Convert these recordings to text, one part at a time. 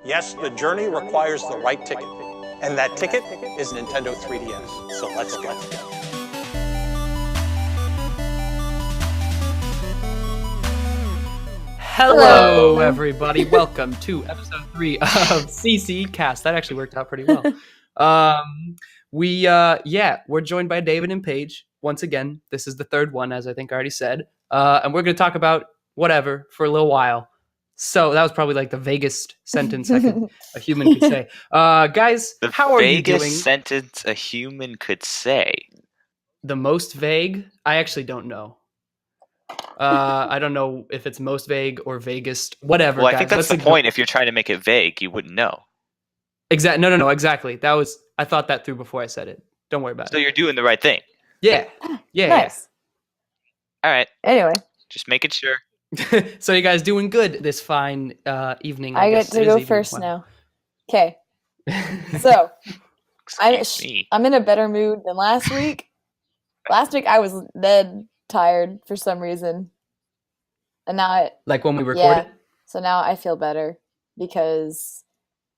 Yes, the journey requires the right ticket. And that ticket is Nintendo 3DS. So let's go. Hello, everybody. Welcome to episode 3 of CC Cast. That actually worked out pretty well. We're joined by David and Paige. Once again, this is the third one, as I think I already said. And we're going to talk about whatever for a little while. So that was probably like the vaguest sentence a human could say. Guys, how are you doing? The vaguest sentence a human could say. The most vague? I actually don't know. I don't know if it's most vague or vaguest. Whatever. Well, I guys, think that's the point. If you're trying to make it vague, you wouldn't know. No, exactly. I thought that through before I said it. Don't worry about it. So you're doing the right thing. Yeah. Nice. All right. Anyway. Just making sure. So you guys doing good this fine evening? I get to go first now. Okay. So I'm in a better mood than last week. Last week I was dead tired for some reason, and now like when we recorded. Yeah, so now I feel better because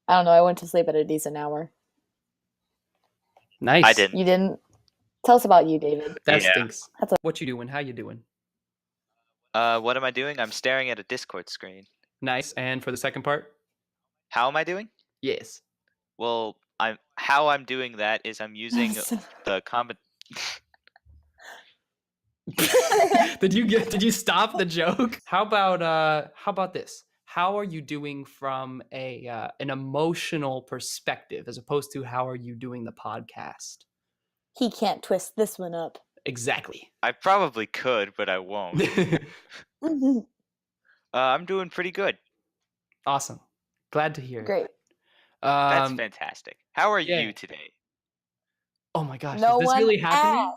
I don't know. I went to sleep at a decent hour. Nice. I didn't. You didn't. Tell us about you, David. That stinks. What you doing? How you doing? What am I doing? I'm staring at a Discord screen. Nice. And for the second part? How am I doing? Yes. Well, how I'm doing that is I'm using the Did you stop the joke? How about this? How are you doing from an emotional perspective as opposed to how are you doing the podcast? He can't twist this one up. Exactly. I probably could, but I won't. I'm doing pretty good. Awesome. Glad to hear. Great. That's fantastic. How are you today? Oh my gosh, is this really happening?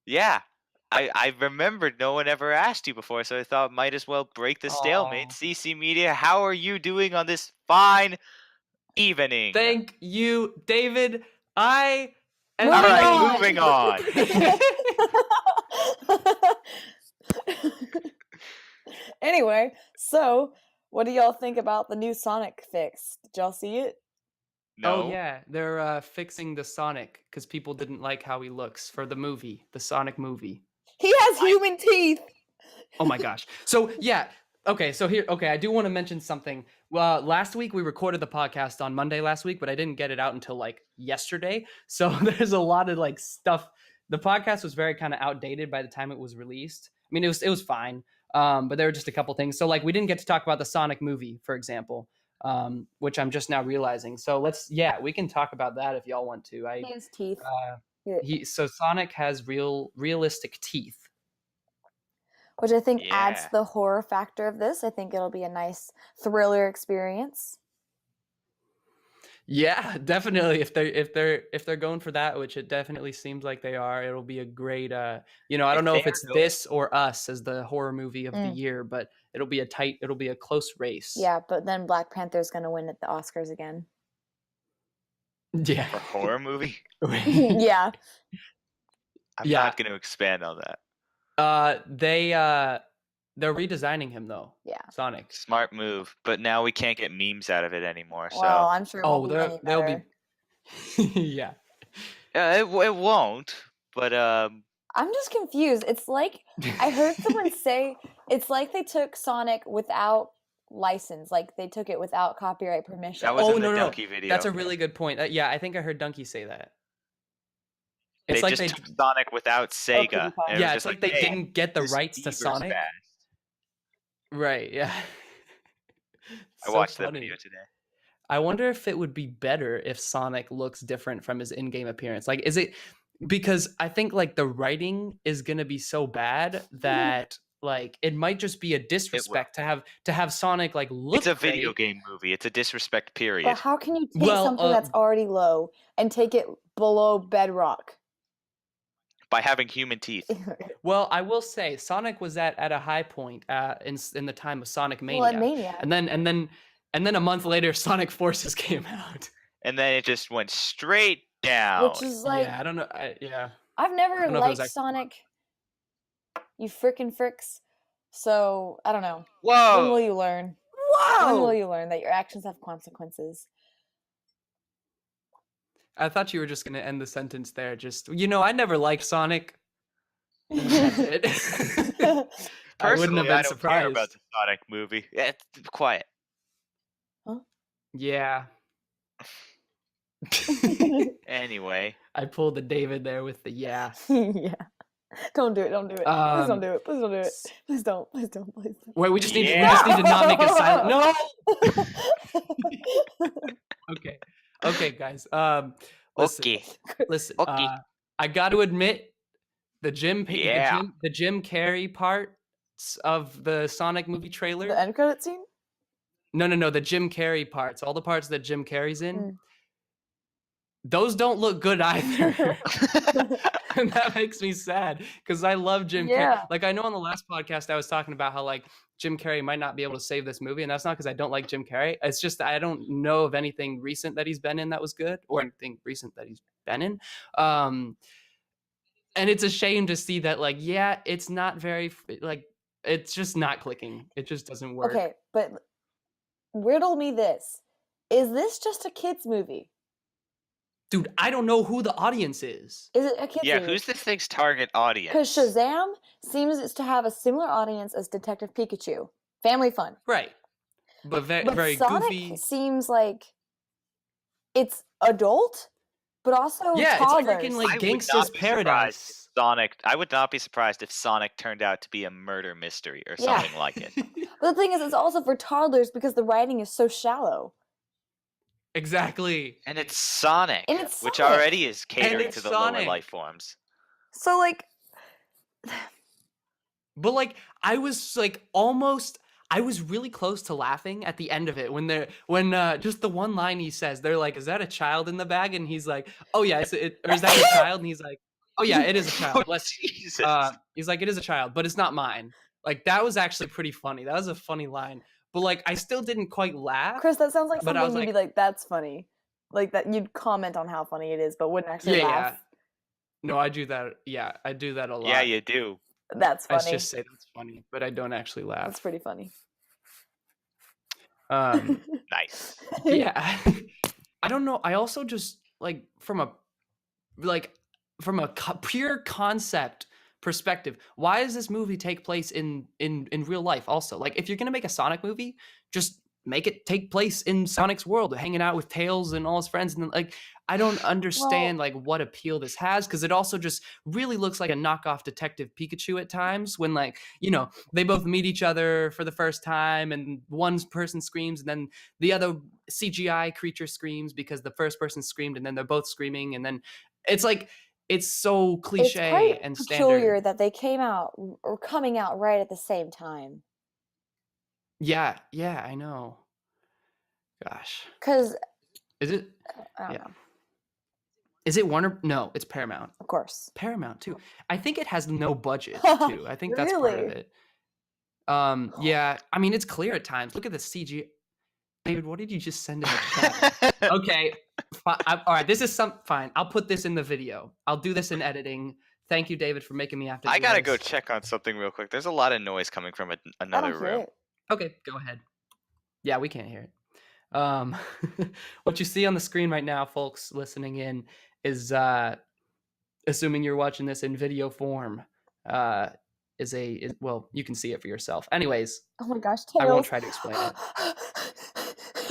Yeah. I remembered no one ever asked you before, so I thought might as well break the stalemate. CC Media, how are you doing on this fine evening? Thank you, David. Moving on. Anyway, so what do y'all think about the new Sonic fix? Did y'all see it? No. Oh yeah, they're fixing the Sonic because people didn't like how he looks for the movie, the Sonic movie. He has human teeth. Oh my gosh. So yeah. Okay, I do want to mention something. Well, last week we recorded the podcast on Monday last week, but I didn't get it out until like yesterday. So there's a lot of like stuff. The podcast was very kind of outdated by the time it was released. I mean, it was fine, but there were just a couple things. So like we didn't get to talk about the Sonic movie, for example, which I'm just now realizing. So we can talk about that if y'all want to. He has teeth. So Sonic has realistic teeth. Which I think adds the horror factor of this. I think it'll be a nice thriller experience. Yeah, definitely. If they're going for that, which it definitely seems like they are, it'll be a great. I don't know if it's this or Us as the horror movie of the year, but it'll be a close race. Yeah, but then Black Panther's gonna win at the Oscars again. Yeah, for horror movie. Yeah. I'm not going to expand on that. They're redesigning him though. Yeah. Sonic. Smart move, but now we can't get memes out of it anymore. Well, I'm sure. They'll be. Yeah. It won't. But I'm just confused. It's like I heard someone say it's like they took Sonic without license, like they took it without copyright permission. That was in the Donkey video. That's a really good point. I think I heard Donkey say that. It's like they took Sonic without Sega. Yeah, it's like they didn't get the rights to Sonic. Fast. Right, yeah. I watched that video today. I wonder if it would be better if Sonic looks different from his in-game appearance. Like, is it because I think like the writing is gonna be so bad that like it might just be a disrespect to have Sonic like look. It's a video game movie. It's a disrespect period. But how can you take something that's already low and take it below bedrock? By having human teeth. Well, I will say Sonic was at a high point in the time of Sonic Mania. Well, Mania. And then a month later Sonic Forces came out. And then it just went straight down. Which is like I don't know. I've never liked Sonic. You frickin' fricks. So, I don't know. Whoa. When will you learn? When will Whoa! you learn that your actions have consequences? I thought you were just gonna end the sentence there. Just I never liked Sonic. That's it. I wouldn't have Personally, been I don't care about surprised. the Sonic movie. Yeah, quiet. Yeah. Anyway, I pulled the David there with the yeah. Yeah. Don't do it. Don't do it. Please don't do it. Please don't do it. Please don't. Please don't. Please don't. Wait, we just need Yeah. to not make it silent. No. Okay, guys. Listen. okay. Listen. Okay. I got to admit, the Jim Yeah. Carrey parts of the Sonic movie trailer. The end credit scene? No, the Jim Carrey parts, all the parts that Jim Carrey's in. Mm. Those don't look good either. And that makes me sad because I love Jim Yeah. Carrey. Like, I know on the last podcast I was talking about how like Jim Carrey might not be able to save this movie, and that's not because I don't like Jim Carrey. It's just I don't know of anything recent that he's been in that was good, or anything recent that he's been in. And it's a shame to see that, like, yeah, it's not very like it's just not clicking. It just doesn't work. Okay, but riddle me this: is this just a kids movie? Dude, I don't know who the audience is. Is it a kids Yeah, movie? who's this thing's target audience? Because Shazam seems to have a similar audience as Detective Pikachu. Family fun. Right. But But very Sonic goofy. seems like it's adult, but also Yeah, toddlers. it's freaking like I would Gangsta's not be surprised Paradise. if Sonic. I would not be surprised if Sonic turned out to be a murder mystery or Yeah. something like it. But the thing is, it's also for toddlers because the writing is so shallow. Exactly. And it's Sonic, And it's which Sonic. already is catering it's to the Sonic. lower life forms. So like, But like I was like almost I was really close to laughing at the end of it when just the one line he says, they're like, "Is that a child in the bag?" And he's like, "Oh yeah, or is that your child?" And he's like, "Oh yeah, it is a child." Bless you." Jesus. He's like, "It is a child, but it's not mine." Like that was actually pretty funny. That was a funny line. But like I still didn't quite laugh. Chris, that sounds like But I something was you'd be like, "That's funny," like that you'd comment on how funny it is, but wouldn't actually Yeah, laugh. No, I do that. Yeah, I do that a lot. Yeah, you do. That's I funny. just say that's funny, but I don't actually laugh. That's pretty funny. Nice. Yeah. I don't know. I also just like from a pure concept perspective, why does this movie take place in real life also? Like if you're going to make a Sonic movie, just make it take place in Sonic's world, hanging out with Tails and all his friends. And like, I don't understand like what appeal this has, because it also just really looks like a knockoff Detective Pikachu at times when like, they both meet each other for the first time and one person screams and then the other CGI creature screams because the first person screamed and then they're both screaming. And then it's like, it's so cliche It's quite and peculiar standard. that they came out or coming out right at the same time. Yeah, I know. Gosh. Because Is it? I don't Yeah. know. Is it Warner? No, it's Paramount. Of course. Paramount too. I think it has no budget too. I think that's part of Really? it. Yeah. I mean, it's clear at times. Look at the CG. David, what did you just send in the chat? Okay. All right. This is fine. I'll put this in the video. I'll do this in editing. Thank you, David, for making me have to. I do gotta this. go check on something real quick. There's a lot of noise coming from I another don't hear room. it. Okay, go ahead. Yeah, we can't hear it. What you see on the screen right now, folks listening in, is assuming you're watching this in video form, well, you can see it for yourself. Anyways, Oh my gosh, I won't Tails. try to explain it.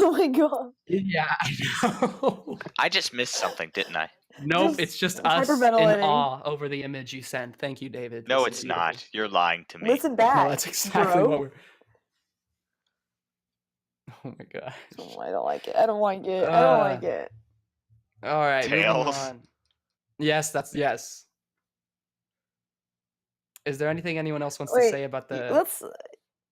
Oh my god. Yeah, I know. I just missed something, didn't I? Nope, Just it's just us in hyperventilating. awe over the image you sent. Thank you, David. No, This is it's beautiful. not. You're lying to me. Listen back. No, that's exactly bro. what we're. Oh my gosh. Oh, I don't like it. I don't like it. I don't like it. All right, moving Tails. on. Yes, yes. Is there anything anyone else wants to Wait, say about the Let's.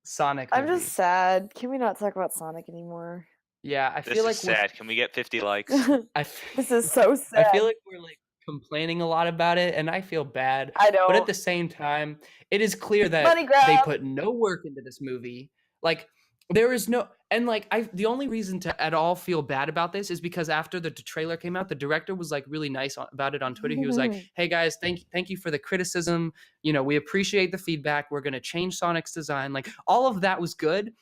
Sonic I'm movie? just sad. Can we not talk about Sonic anymore? Yeah, I This feel like is sad. Can we get 50 likes? This is so sad. I feel like we're like complaining a lot about it, and I feel bad. I know. But at the same time, it is clear that Money grab. they put no work into this movie. Like there is no, and like the only reason to at all feel bad about this is because after the trailer came out, the director was like really nice about it on Twitter. He was like, "Hey guys, thank you for the criticism. We appreciate the feedback. We're gonna change Sonic's design." Like all of that was good.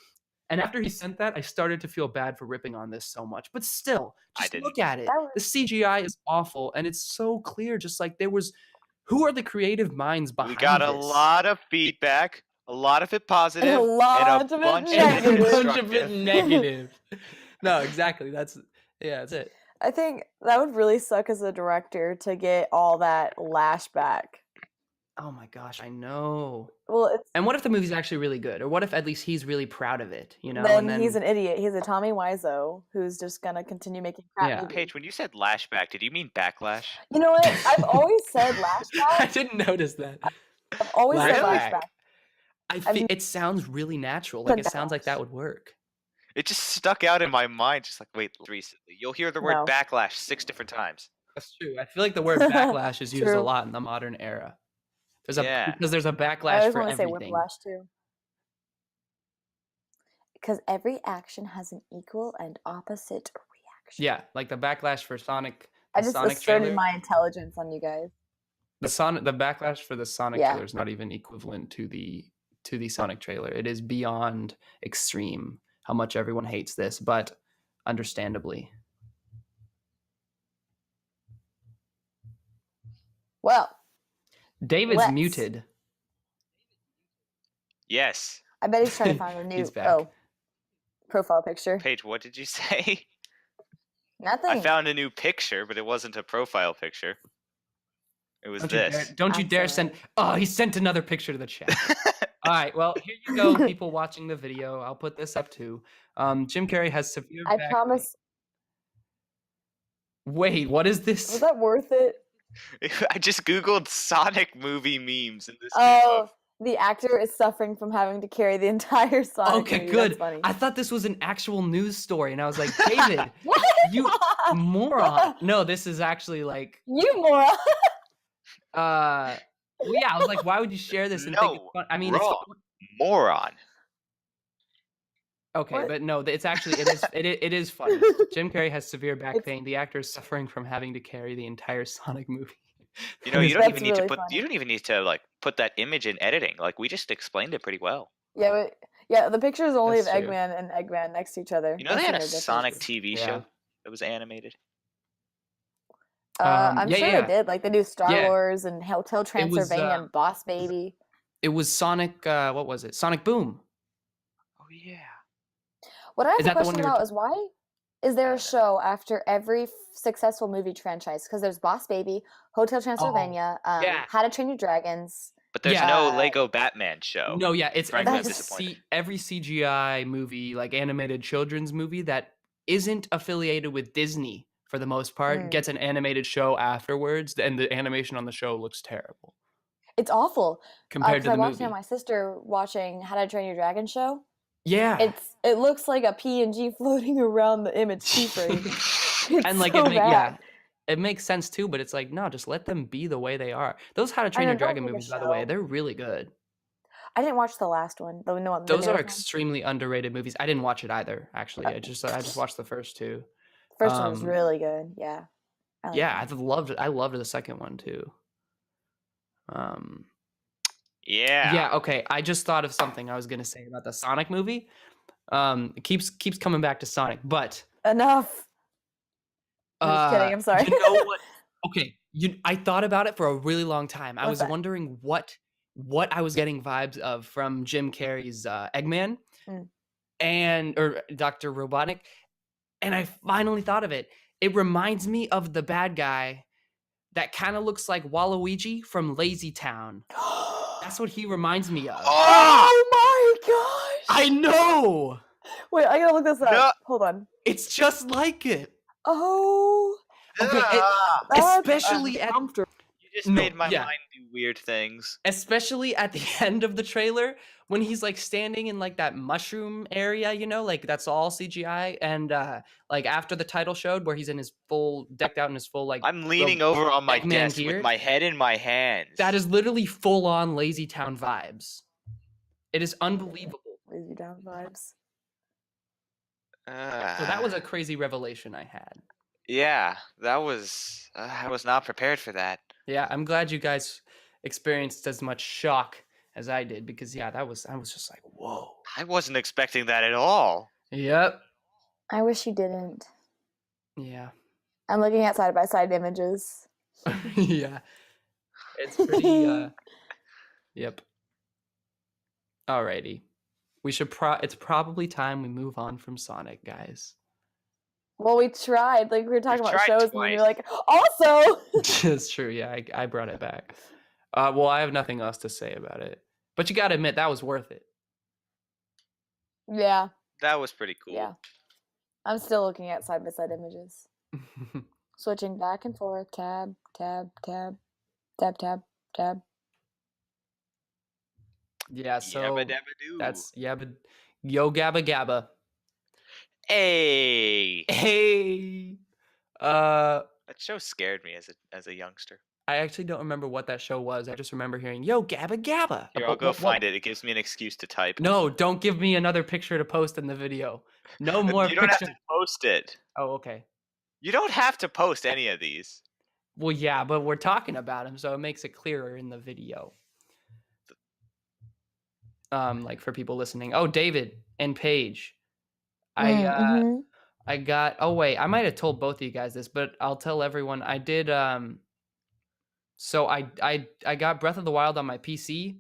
And after he sent that, I started to feel bad for ripping on this so much. But still, just didn't. look at it. That was- The CGI is awful, and it's so clear. Just like who are the creative minds behind We got a this? lot of feedback, a lot of it positive, And a lot of it bunch negative. And a bunch of constructive. it negative. No, exactly. That's it. I think that would really suck as a director to get all that lashback. Oh my gosh, I know. Well, it's And what if the movie's actually really good? Or what if at least he's really proud of it, you know? then, And he's an idiot. He's a Tommy Wiseau who's just gonna continue making crap Yeah. movies. Paige, when you said lashback, did you mean backlash? You know what? I've always said I lashback. didn't notice that. I've always said Lashback. lashback. It sounds really natural. Like it sounds like that would work. It just stuck out in my mind. Just like, wait, recently. You'll hear the word No. backlash 6 different times. That's true. I feel like the word backlash is used a True. lot in the modern era. Yeah. Because there's a I backlash always for want to say everything. whiplash too. Because every action has an equal and opposite reaction. Yeah, like the backlash for Sonic. I The just Sonic asserted trailer. my intelligence on you guys. The backlash for the Sonic Yeah. trailer is not even equivalent to the Sonic trailer. It is beyond extreme how much everyone hates this, but understandably. Well, David's Let's- muted. Yes. I bet he's trying to find a new He's back. profile picture. Paige, what did you say? Nothing. I found a new picture, but it wasn't a profile picture. It was this. Don't you I'm dare sorry. send. Oh, he sent another picture to the chat. All right, well, here you go, people watching the video. I'll put this up too. Jim Carrey has severe I back promise. pain. Wait, what is Was this? that worth it? I just googled Sonic movie memes and this came Oh, up. the actor is suffering from having to carry the entire Sonic Okay, movie. good. That's funny. I thought this was an actual news story, and I was like, David, What? you moron. No, this is actually like, You moron. well, yeah, I was like, why would you share this and think it's No, fun? I mean, wrong. Moron. okay, What? but no, it's actually it is funny. Jim Carrey has severe back It's- pain. The actor is suffering from having to carry the entire Sonic movie. You know, And you it's- don't That's even need to really put funny. you don't even need to like put that image in editing. Like we just explained it pretty well. Yeah, the picture is only That's of true. Eggman and Eggman next to each other. You know they had a That's the Sonic difference. TV Yeah. show that was animated. I'm yeah, sure yeah. they did. Like they do Star Yeah. Wars and Hotel Transylvania and Boss Baby. It was Sonic. What was it? Sonic Boom. Oh yeah. What I have Is a that the one question you were about is why is there I a don't know. show after every successful movie franchise? Because there's Boss Baby, Hotel Transylvania, yeah. How to Train Your Dragons. But there's Yeah. no Lego Batman show. No, yeah, it's Frankly, every, I'm disappointed. every CGI movie, like animated children's movie that isn't affiliated with Disney for the most part, Mm. gets an animated show afterwards, and the animation on the show looks terrible It's awful. compared to I the watched movie. it with my sister watching How to Train Your Dragon show. Yeah, It looks like a PNG floating around the image keyframe. It's and like so yeah, bad. it makes sense too. But it's like no, just let them be the way they are. Those How to Train know, Your don't Dragon make a movies, by the way, show. they're really good. I didn't watch the last one. The Those newest are one. extremely underrated movies. I didn't watch it either, actually. I just watched the first two. First one was um, really good. Yeah. I like Yeah, that. I loved the second one too. Yeah. Yeah, okay. I just thought of something I was gonna say about the Sonic movie. It keeps coming back to Sonic, but Enough. I'm just kidding. I'm sorry. You know what? Okay, I thought about it for a really long time. I What's was that? wondering what I was getting vibes of from Jim Carrey's Eggman Mm. or Dr. Robotnik, and I finally thought of it. It reminds me of the bad guy that kind of looks like Waluigi from Lazy Town. That's what he reminds me of. Oh my gosh! I know. Wait, I gotta look this up. No. Hold on. It's just like it. Oh, Okay, that's especially at uncomfortable. You just No, made my yeah. mind do weird things. especially at the end of the trailer when he's like standing in like that mushroom area, you know, like that's all CGI, and like after the title showed where he's in his full decked out in his full like I'm leaning over on my Eggman desk gear? with my head in my hands. that is literally full on Lazy Town vibes. It is unbelievable. Lazy down vibes. So that was a crazy revelation I had. Yeah, that was. I was not prepared for that. Yeah, I'm glad you guys experienced as much shock as I did, because I was just like, whoa. I wasn't expecting that at all. Yep. I wish you didn't. Yeah. I'm looking at side-by-side images. Yeah. It's pretty yep. Alrighty. We should it's probably time we move on from Sonic, guys. Well, we tried. Like, we were talking We've about tried shows, and then you're twice. like, also! It's true, yeah, I brought it back. Well, I have nothing else to say about it. But you gotta admit, that was worth it. Yeah. That was pretty cool. Yeah. I'm still looking at side-by-side images. Switching back and forth. Tab, tab, tab, tab, tab, tab. Yeah, so Yabba dabba doo. that's Yo Gabba Gabba. Hey. Hey. That show scared me as a youngster. I actually don't remember what that show was. I just remember hearing Yo Gabba Gabba. Here, I'll go find it. It gives me an excuse to type. No, don't give me another picture to post in the video. No more You don't pictures. have to post it. Oh, okay. You don't have to post any of these. Well, yeah, but we're talking about him, so it makes it clearer in the video. Like for people listening. Oh, David and Paige. I got. Oh wait, I might have told both of you guys this, but I'll tell everyone. I did. So I got Breath of the Wild on my PC.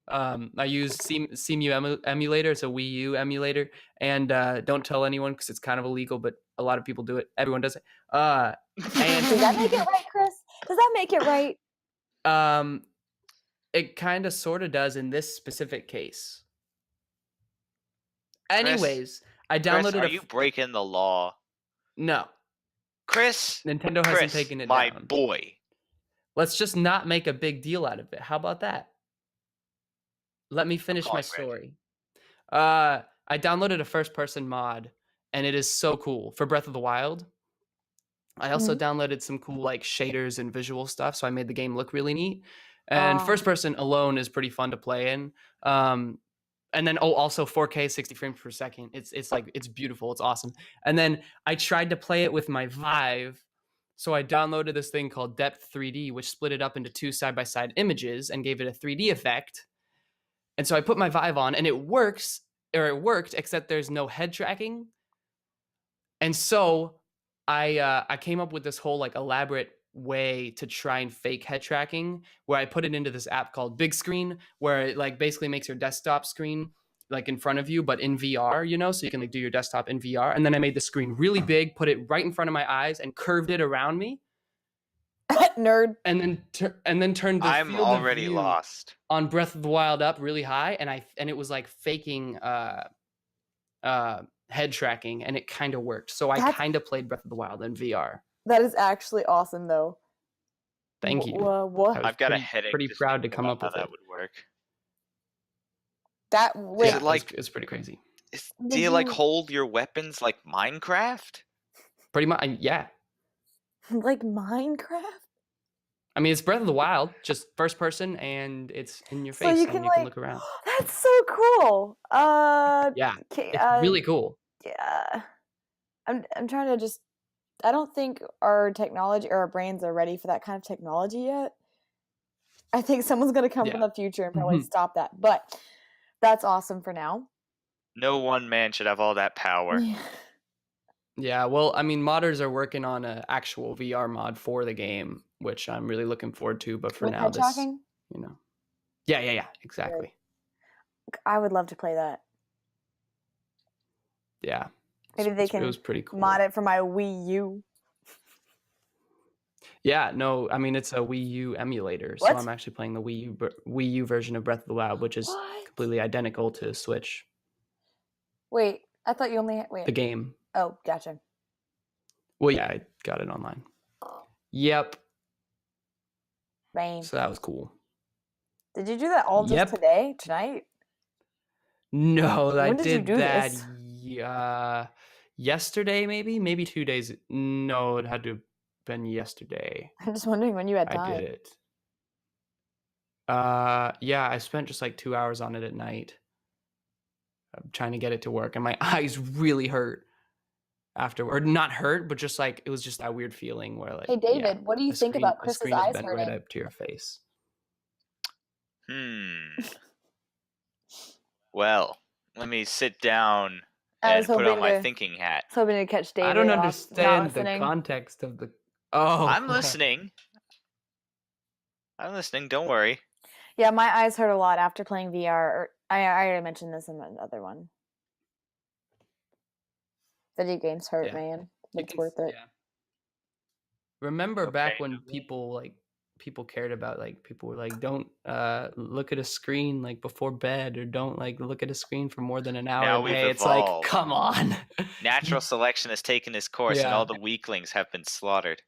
I used CMU emulator. It's a Wii U emulator, and don't tell anyone because it's kind of illegal, but a lot of people do it. Everyone does it. And Does that make it right, Chris? Does that make it right? It kind of sort of does in this specific case. Anyways, I downloaded. Chris, are you breaking the law? No, Chris. Nintendo hasn't taken it my down. boy. Let's just not make a big deal out of it. How about that? Let me finish my story. I downloaded a first-person mod, and it is so cool for Breath of the Wild. I also downloaded some cool like shaders and visual stuff, so I made the game look really neat. And first person alone is pretty fun to play in. And then also 4K 60 frames per second. It's beautiful. It's awesome. And then I tried to play it with my Vive. So I downloaded this thing called Depth 3D, which split it up into two side-by-side images and gave it a 3D effect. And so I put my Vive on and it worked, except there's no head tracking. And so I came up with this whole like elaborate way to try and fake head tracking, where I put it into this app called Big Screen, where it like basically makes your desktop screen like in front of you, but in VR, so you can like do your desktop in VR. And then I made the screen really big, put it right in front of my eyes, and curved it around me. Nerd. And then turned the I'm field already of view lost on Breath of the Wild up really high, and it was like faking head tracking, and it kind of worked. So I kind of played Breath of the Wild in VR. That is actually awesome, though. Thank you. What? I've got a headache. Pretty proud to come up with how that it. would work. Wait, Is it like it's pretty crazy. Do you like hold your weapons like Minecraft? Pretty much, yeah. Like Minecraft? I mean, it's Breath of the Wild, just first person, and it's in your face, so you and can, you can look around. That's so cool. Yeah, it's really cool. Yeah, I'm trying to just. I don't think our technology or our brains are ready for that kind of technology yet. I think someone's gonna come from the future and probably stop that. But that's awesome for now. No one man should have all that power. Yeah, well, I mean, modders are working on an actual VR mod for the game, which I'm really looking forward to. But for With now, head tracking? Yeah, exactly. I would love to play that. Yeah. Maybe they can it was pretty cool. mod it for my Wii U. Yeah, no, I mean, it's a Wii U emulator, so I'm actually playing the Wii U version of Breath of the Wild, which is completely identical to Switch. Wait, I thought you only the game. Oh, gotcha. Well, yeah, I got it online. Yep. Bang. So that was cool. Did you do that all just tonight? No, when I did did you do that this? Yesterday, maybe 2 days. No, it had to have been yesterday. I'm just wondering when you had time. I did it. Yeah, I spent just like 2 hours on it at night. I'm trying to get it to work, and my eyes really hurt afterward. Not hurt, but just like it was just that weird feeling where like. Hey David, what do you think about Chris's eyes bent hurting? right up to your face. Well, let me sit down I and was put on hoping my to- thinking hat. I was hoping to catch David. I don't not understand the listening. context of the. Oh, I'm listening. Don't worry. Yeah, my eyes hurt a lot after playing VR. I already mentioned this in the other one. Video games hurt, Yeah. man. You It's can- worth it. yeah. Remember Okay, back when people cared about people were like, don't look at a screen before bed, or don't look at a screen for more than an hour Now a we've day. It's like, evolved. come on. Natural selection has taken its course, and Yeah. all the weaklings have been slaughtered.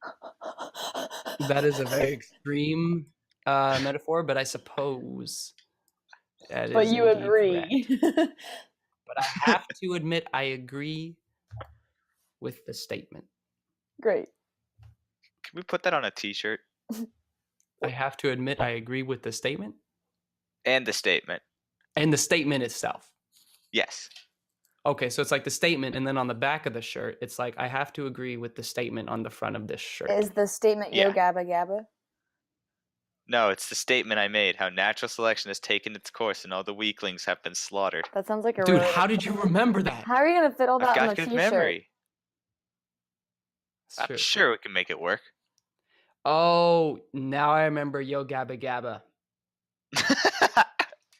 That is a very extreme metaphor, but I suppose that But is you indeed agree. correct. But I have to admit, I agree with the statement. Great. Can we put that on a T-shirt? I have to admit, I agree with the statement And the statement. and the statement itself. Yes. Okay, so it's like the statement, and then on the back of the shirt, it's like, I have to agree with the statement on the front of this shirt. Is the statement Yeah. Yo Gabba Gabba? No, it's the statement I made. How natural selection has taken its course, and all the weaklings have been slaughtered. That sounds like a Dude, really... how did you remember that? How are you gonna fit all I've that on got a good t-shirt? memory. It's I'm true. sure we can make it work. Oh, now I remember Yo Gabba Gabba.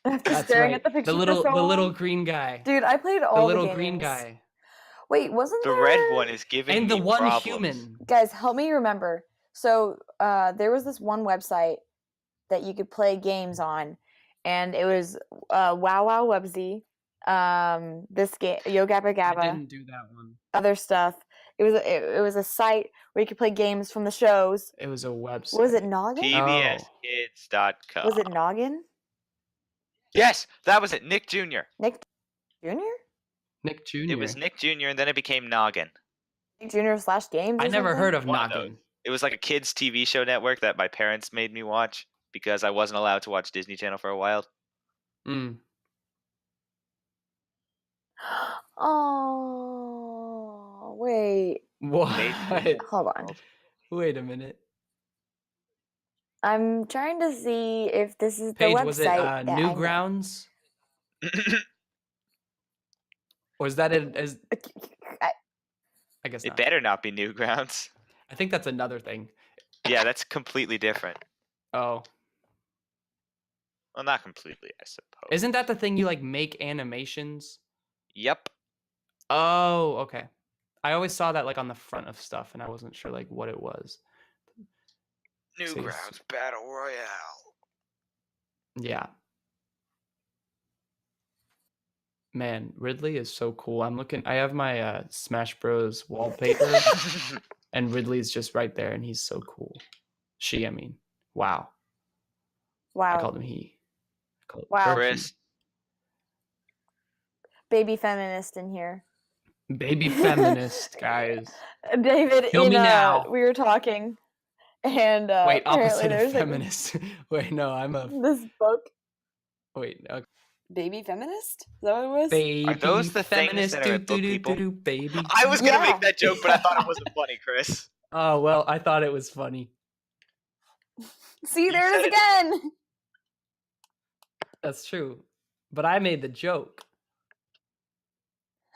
After That's staring right. at the picture the for so little long? green guy. Dude, I played all The the little games. green guy. Wait, wasn't The there... red one is giving And me the one problems. human. Guys, help me remember. So there was this one website that you could play games on, and it was Wow Wow Websy, this game, Yo Gabba I Gabba, didn't do that one. other stuff. It was a site where you could play games from the shows. It was a website. Was it Noggin? PBSkids.com. Was it Noggin? Yes, that was it. Nick Jr. Nick Jr.? Nick Jr.? It was Nick Jr. and then it became Noggin. Nick Jr. / games? I never heard of One of Noggin. It was like a kids' TV show network that my parents made me watch because I wasn't allowed to watch Disney Channel for a while. Mm. Oh, wait. What? Hold on. Wait a minute. I'm trying to see if this is the Paige, website. was it that I know. Newgrounds? Or is that it? I guess It not. better not be Newgrounds. I think that's another thing. Yeah, that's completely different. Oh. Well, not completely, I suppose. Isn't that the thing you make animations? Yep. Oh, okay. I always saw that on the front of stuff, and I wasn't sure what it was. Newgrounds Battle Royale. Yeah. Man, Ridley is so cool. I have my Smash Bros wallpaper, and Ridley's just right there, and he's so cool. I mean. Wow. Wow. I called him he. I called Wow. her Chris. he. Baby feminist in here. Baby feminist, guys. David, Kill me now. we were talking, and Wait, apparently opposite there's of feminist. Wait, no, I'm a... this book. Wait, okay. Baby feminist? Is that what it was? Baby Are those the things feminist, that are at book people? baby. I was going to Yeah. make that joke, but I thought it wasn't funny, Chris. Oh, well, I thought it was funny. See, You there it is said again. That's true. But I made the joke.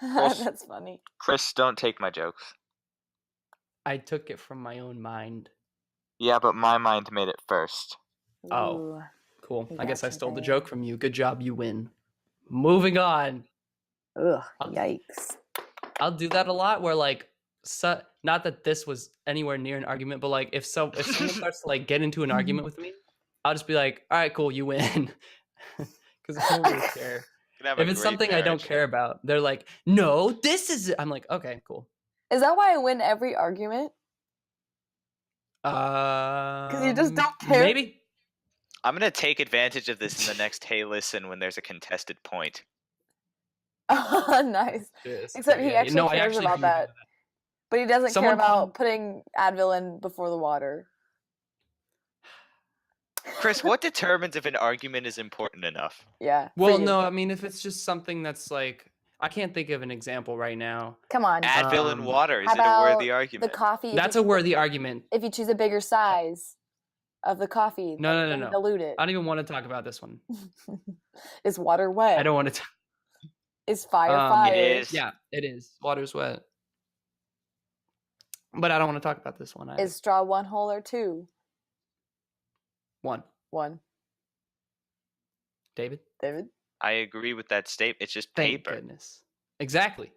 That's funny. Chris, don't take my jokes. I took it from my own mind. Yeah, but my mind made it first. Oh. Ooh. Cool. You I guess got I stole the something. joke from you. Good job, you win. Moving on. Ugh, I'll- yikes. I'll do that a lot where not that this was anywhere near an argument, but if someone starts to get into an argument with me, I'll just be like, all right, cool, you win. Because I don't really care. Can have a If it's great something I don't marriage. care about, they're like, no, this is it. I'm like, okay, cool. Is that why I win every argument? Because you just don't care? Maybe. I'm going to take advantage of this in the next Hey Listen when there's a contested point. Nice. Except he actually I cares about do that. But he doesn't Someone care about called- putting Advil in before the water. Chris, what determines if an argument is important enough? Yeah. for Well, you. no, I mean, if it's just something that's I can't think of an example right now. Come on. Advil and water, is How it a worthy about argument? The coffee. if That's you a worthy argument. If you choose a bigger size of the coffee, No, then no. dilute it. I don't even want to talk about this one. Is water wet? I don't want to. Is fire. It is. Yeah, it is. Water's wet. But I don't want to talk about this one either. Is straw 1 hole or 2? One. 1. David? David? I agree with that statement. It's just Thank paper. goodness. Exactly.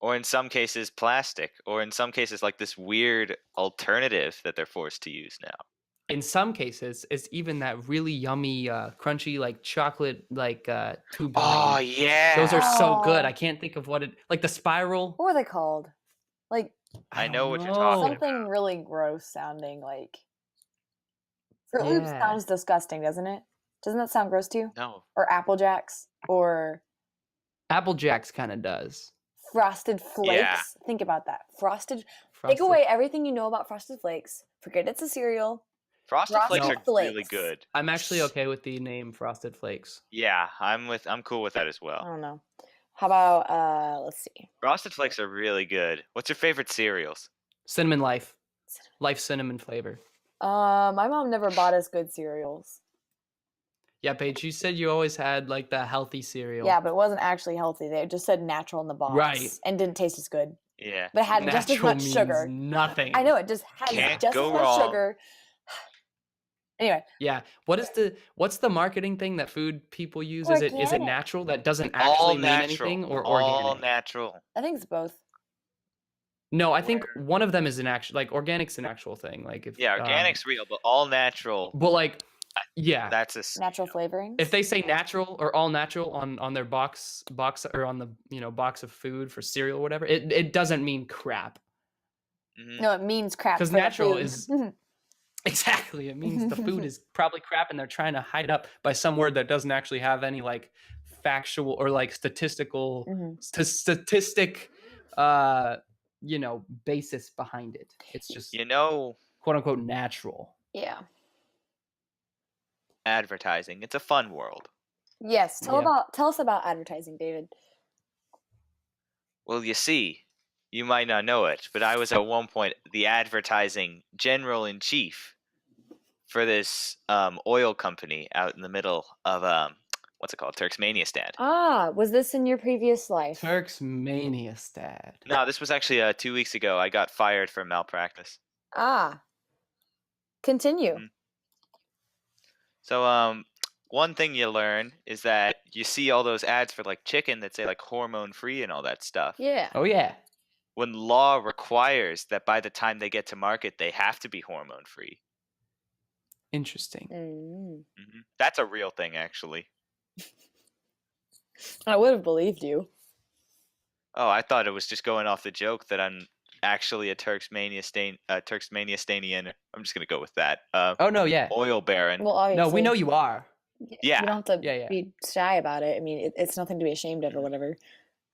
Or in some cases, plastic. Or in some cases, like this weird alternative that they're forced to use now. In some cases, it's even that really yummy, crunchy, like chocolate, like tube. Oh, yeah. Those are so good. Oh. I can't think of what it like the spiral. What were they called? Like I know don't what you're talking something really gross sounding. Like Fruit Loops Yeah. sounds disgusting, doesn't it? Doesn't that sound gross to you? No. Or Apple Jacks or Apple Jacks kind of does. Frosted Flakes. Yeah. Think about that. Frosted. Take Frosted- away everything you know about Frosted Flakes. Forget it's a cereal. Frosted Flakes Frosted are really Flakes. good. I'm actually okay with the name Frosted Flakes. Yeah, I'm cool with that as I well. don't know. How about let's see. Frosted Flakes are really good. What's your favorite cereals? Cinnamon Life. Life cinnamon flavor. My mom never bought us good cereals. Yeah, Paige, you said you always had like the healthy cereal. Yeah, but it wasn't actually healthy. They just said natural in the box. Right. And didn't taste as good. Yeah. But it had just as Natural much means sugar. nothing. I know, it just has Can't just go as much wrong. sugar. Anyway, Yeah. What's the marketing thing that food people use? Is it Organic. natural that doesn't All actually mean natural. anything or All organic? natural. I think it's both. No, I think one of them is an actual like organic's an actual thing. Like if Yeah, organic's real, but all natural. but like yeah. That's a Natural flavorings. If they say natural or all natural on their box or on the box of food for cereal or whatever, it doesn't mean crap. Mhm. No, it means crap. 'Cause for the natural food. is- Exactly. It means the food is probably crap and they're trying to hide it up by some word that doesn't actually have any like factual or like statistical Mhm. statistic basis behind it. It's just You know, quote unquote natural. Yeah. advertising. It's a fun world. Yes. Yeah. Tell us about advertising, David. Well, you see, you might not know it, but I was at one point the advertising general in chief for this oil company out in the middle of what's it called, Turksmania stand. Ah, was this in your previous life? Turks Mania stat. No, this was actually 2 weeks ago. I got fired for malpractice. Ah. Continue. Mhm. So one thing you learn is that you see all those ads for like chicken that say like hormone free and all that stuff. Yeah. Oh yeah. When law requires that by the time they get to market they have to be hormone free. Interesting. Mm. That's a real thing, actually. I would have believed you. Oh, I thought it was just going off the joke that I'm actually a Turksmania Stanian. I'm just gonna go with that. Oh no, yeah. Oil baron. Well, obviously. No, we know you are. Yeah. You don't have to Yeah. be shy about it. I mean, it's nothing to be ashamed of or whatever.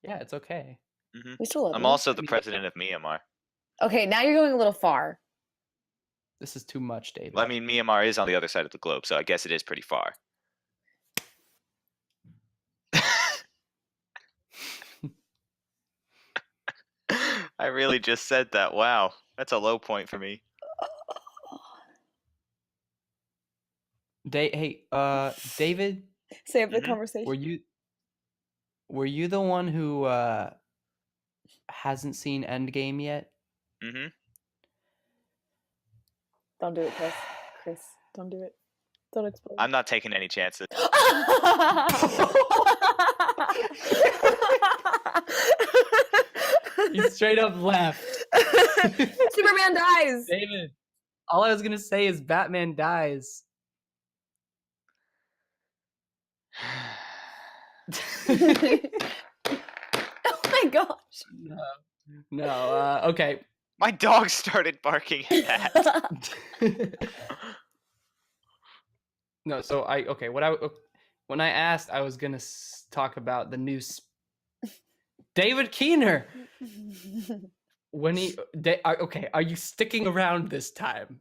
Yeah, it's okay. We still love I'm you. also the president of Myanmar. Okay, now you're going a little far. This is too much, David. Well, I mean, Myanmar is on the other side of the globe, so I guess it is pretty far. I really just said that. Wow, that's a low point for me. David, Save the Mhm. conversation. were you the one who hasn't seen Endgame yet? Mm-hmm. Don't do it, Chris. Chris, don't do it. Don't explode. I'm not taking any chances. You straight up left. Superman dies. David. All I was gonna say is Batman dies. Oh my gosh. No. Okay. My dog started barking at that. No. So when I asked, I was gonna talk about the new David Keener. When are you sticking around this time?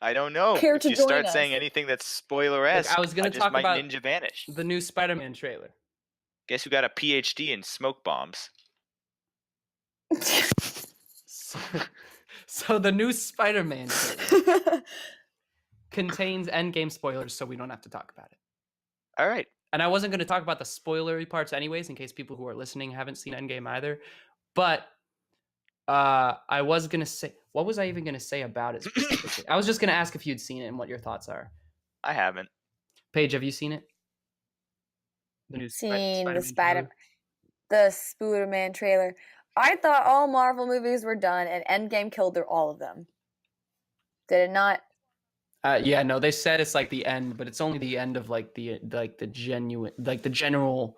I don't know. Care If to you join start us. saying anything that's spoiler-esque, I was gonna just talk might about ninja vanish. the new Spider-Man trailer. Guess who got a PhD in smoke bombs? So the new Spider-Man trailer contains Endgame spoilers, so we don't have to talk about it. All right. and I wasn't going to talk about the spoilery parts anyways, in case people who are listening haven't seen Endgame either. But I was going to say, what was I even going to say about it specifically? I was just going to ask if you'd seen it and what your thoughts are. I haven't. Paige, have you seen it? The new Seen the trailer? Spider-Man trailer. I thought all Marvel movies were done, and Endgame killed all of them. Did it not? Yeah, no, they said it's like the end, but it's only the end of like the genuine, like the general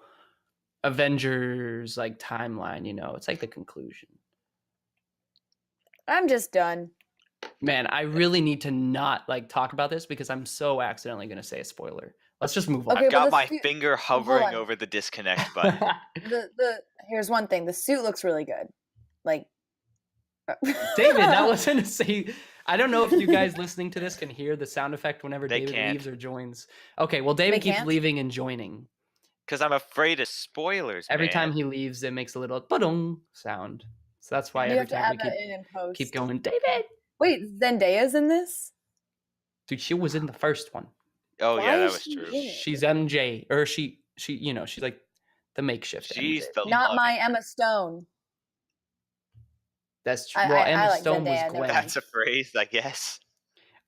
Avengers like timeline. You know, it's like the conclusion. I'm just done. Man, I really need to not like talk about this because I'm so accidentally going to say a spoiler. Let's just move on. Okay, I've got but my finger hovering on. over the disconnect button. Here's one thing: the suit looks really good. Like David, that wasn't to say. I don't know if you guys listening to this can hear the sound effect whenever They David can't. leaves or joins. Okay, well, David They keeps can't? leaving and joining. Because I'm afraid of spoilers, Every man. time he leaves, it makes a little ba-dong sound. So that's why you every have to time add we that in post. keep going, David. Wait, Zendaya's in this? Dude, she was in the first one. Oh Why yeah, that is was she true. in it? She's MJ, or she, you know, she's like the makeshift She's MJ. the Not love my interest. Emma Stone. That's true. I Well, Emma like Stone was Zendaya, no Gwen. That's a phrase, I guess.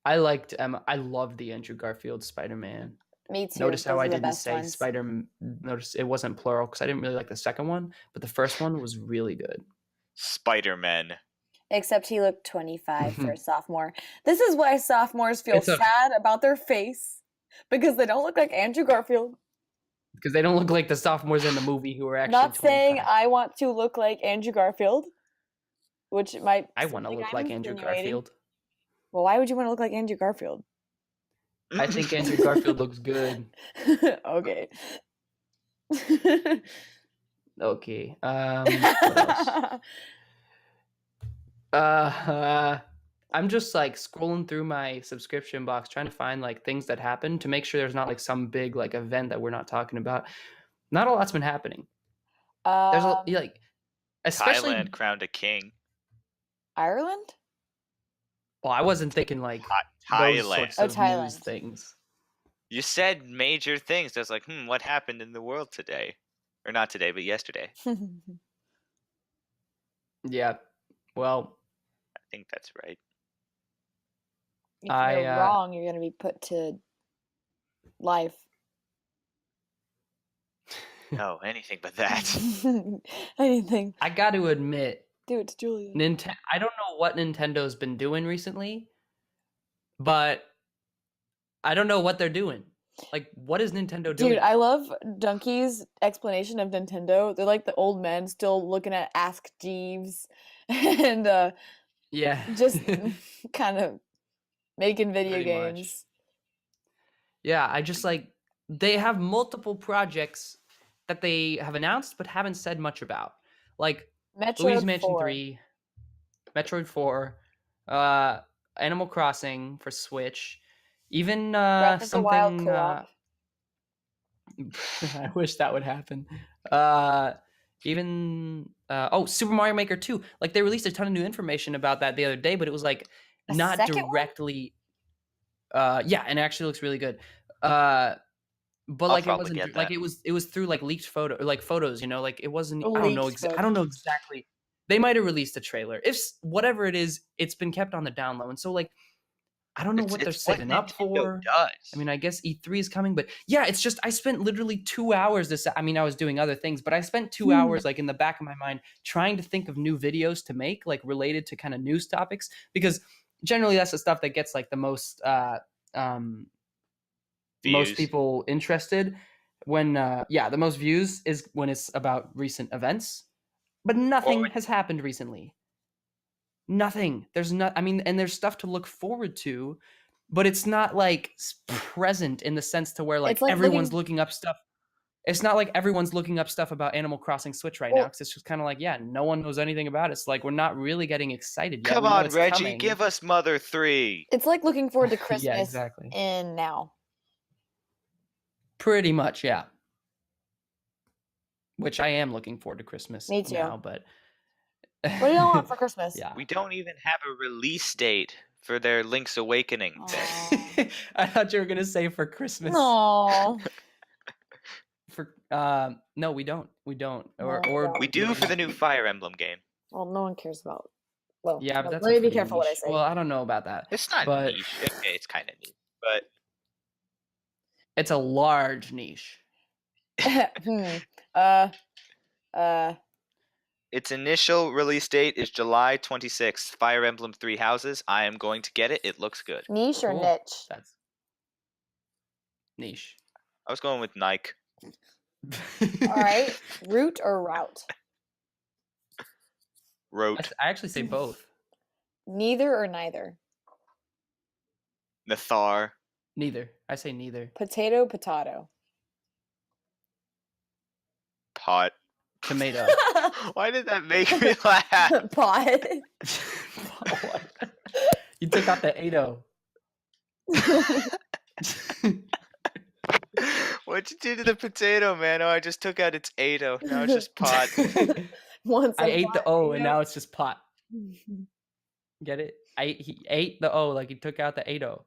I liked Emma. I loved the Andrew Garfield Spider-Man. Me too. Notice how Those I are the didn't best say ones. Spider. Notice it wasn't plural because I didn't really like the second one, but the first one was really good. Spider-Man. Except he looked 25 for a sophomore. This is why sophomores feel It's a- sad about their face because they don't look like Andrew Garfield. Because they don't look like the sophomores in the movie who are actually Not saying 25. I want to look like Andrew Garfield, which might. I seem want to look I'm like Andrew insinuating. Garfield. Well, why would you want to look like Andrew Garfield? I think Andrew Garfield looks good. Okay. Okay. What else? I'm just like scrolling through my subscription box trying to find like things that happen to make sure there's not like some big like event that we're not talking about. Not a lot's been happening. There's like especially Thailand crowned a king. Ireland? well, I wasn't thinking like those Thailand. sorts Oh, of news Thailand. things. You said major things. I was like, what happened in the world today? Or not today, but yesterday. Yeah. Well, I think that's right. If you're wrong, you're going to be put to life. No, anything but that. Anything. I got to admit, Do it to Julia. I don't know what Nintendo's been doing recently, but I don't know what they're doing. Like, what is Nintendo doing? Dude, I love Donkey's explanation of Nintendo. They're like the old men still looking at Ask Jeeves and yeah, just kind of making video Pretty much. games. Yeah, I just like they have multiple projects that they have announced but haven't said much about. Like Luigi's Metroid Mansion 4. 3, Metroid 4, Animal Crossing for Switch, even Breath of the Wild something co-op. I wish that would happen. Even Super Mario Maker 2. Like they released a ton of new information about that the other day, but it was like A not second one? directly yeah, and it actually looks really good. But like it probably wasn't get like that. it was through like leaked photos, you know, like it wasn't I don't know Leaked I don't know exactly. They might have released a trailer. If whatever it is, it's been kept on the down low. And so like I don't know what they're setting up for. Does. I mean, I guess E3 is coming, but yeah, it's just I spent literally 2 hours I was doing other things, but I spent 2 hours like in the back of my mind trying to think of new videos to make like related to kind of news topics because generally that's the stuff that gets like the most most people interested when the most views is when it's about recent events, but nothing has happened recently. Nothing. There's not I mean, and there's stuff to look forward to, but it's not like present in the sense to where like everyone's looking up stuff. It's not like everyone's looking up stuff about Animal Crossing Switch right now because it's just kind of like, yeah, no one knows anything about it. It's like we're not really getting excited yet. Come on, Reggie, give us Mother 3. It's like looking forward to Christmas Yeah, exactly. in now. Pretty much, yeah. Which I am looking forward to Christmas Me too. now, but what do you want for Christmas? Yeah. We don't even have a release date for their Link's Awakening thing. I thought you were gonna say for Christmas. No. for no, we don't. We don't. No, Or we don't. We do for the new Fire Emblem game. Well, no one cares about. Well, Yeah, but no, that's let me be pretty careful what I niche. say. Well, I don't know about that. It's not But- niche. Okay, it's kind of neat, but It's a large niche. its initial release date is July 26th. Fire Emblem Three Houses. I am going to get it. It looks good. Niche or Cool. niche? That's niche. I was going with Nike. All right. Root or route? Rote. I actually say both. Neither or neither? Nathar. Neither. I say neither. Potato, potato. Pot. Tomato. Why did that make me laugh? Pot. You took out the 8-0. What'd you do to the potato, man? Oh, I just took out its 8-0. Now it's just pot. Once I a ate the pot, O you and know? now it's just pot. Get it? He ate the O like he took out the 8-0.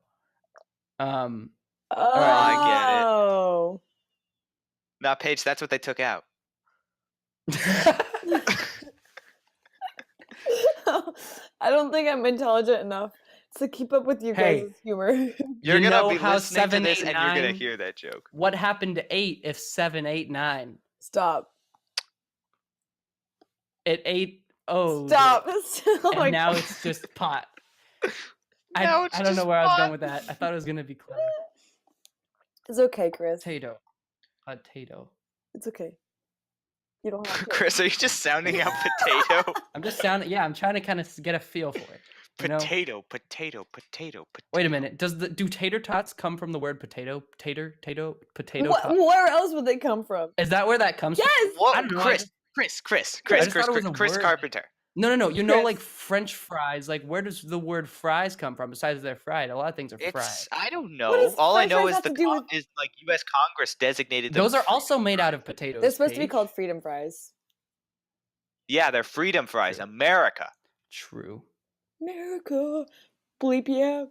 Oh. I get it. Nah, Paige, that's what they took out. I don't think I'm intelligent enough to keep up with you Hey. guys' humor. You're You gonna know be how listening 7, to this 8, and you're gonna 9 hear that joke. What happened to 8 if 7, 8, 9? Stop. It ate O. Stop. Oh my And now God. it's just pot. Now it's I don't know just where I was pot. going with that. I thought it was gonna be clever. It's okay, Chris. Potato. Potato. It's okay. You don't have to. Chris, are you just sounding out potato? I'm just sounding. Yeah, I'm trying to kind of get a feel for it. You know? Potato, potato, potato, potato. Wait a minute. Do tater tots come from the word potato? Potato. Where else would they come from? Is that where that comes from? Yes. What? I don't know, I Chris, just- Chris just thought it was a word. Carpenter. No. You know, Chris. like French fries. Like, where does the word fries come from? Besides they're fried, a lot of things are fried. It's I don't What know. does All I French know fries is have to do with- is like U.S. Congress designated them. Those are also made out of potatoes. They're supposed to be Paige. called freedom fries. Yeah, they're freedom fries. True. America. True. America. Bleep yeah.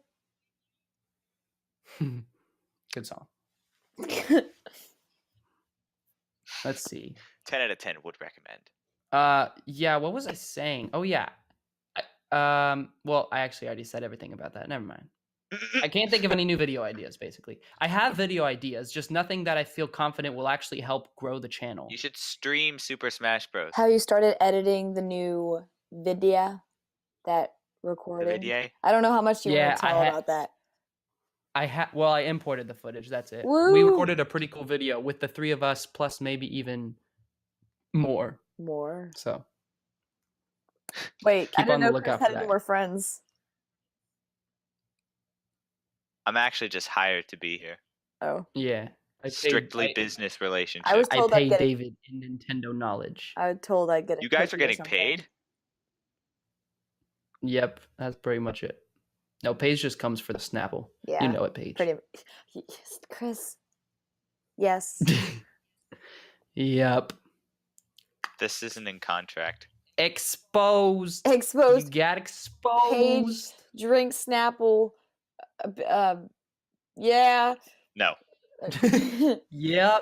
Good song. Let's see. 10 out of 10 would recommend. Yeah. What was I saying? Oh yeah. Well, I actually already said everything about that. Never mind. I can't think of any new video ideas, basically. I have video ideas, just nothing that I feel confident will actually help grow the channel. You should stream Super Smash Bros. Have you started editing the new video that The recorded? video. I don't know how much you Yeah, want to I tell ha- about that. I imported the footage. That's it. We Woo! recorded a pretty cool video with the 3 of us, plus maybe even more. More. So Wait, I Keep on didn't the know lookout Chris for had any that. more friends. I'm actually just hired to be here. Oh, yeah, Strictly business relationship. I was I told I'd paid get David in Nintendo knowledge. I was told I'd get. You guys are cookie or getting something. paid? Yep, that's pretty much it. No, Paige just comes for the Snapple. Yeah, You know it, Paige. pretty. Yes, Chris. Yes. Yep. This isn't in contract. Exposed. Exposed. You got exposed. Drink Snapple. Yeah. No. Yep.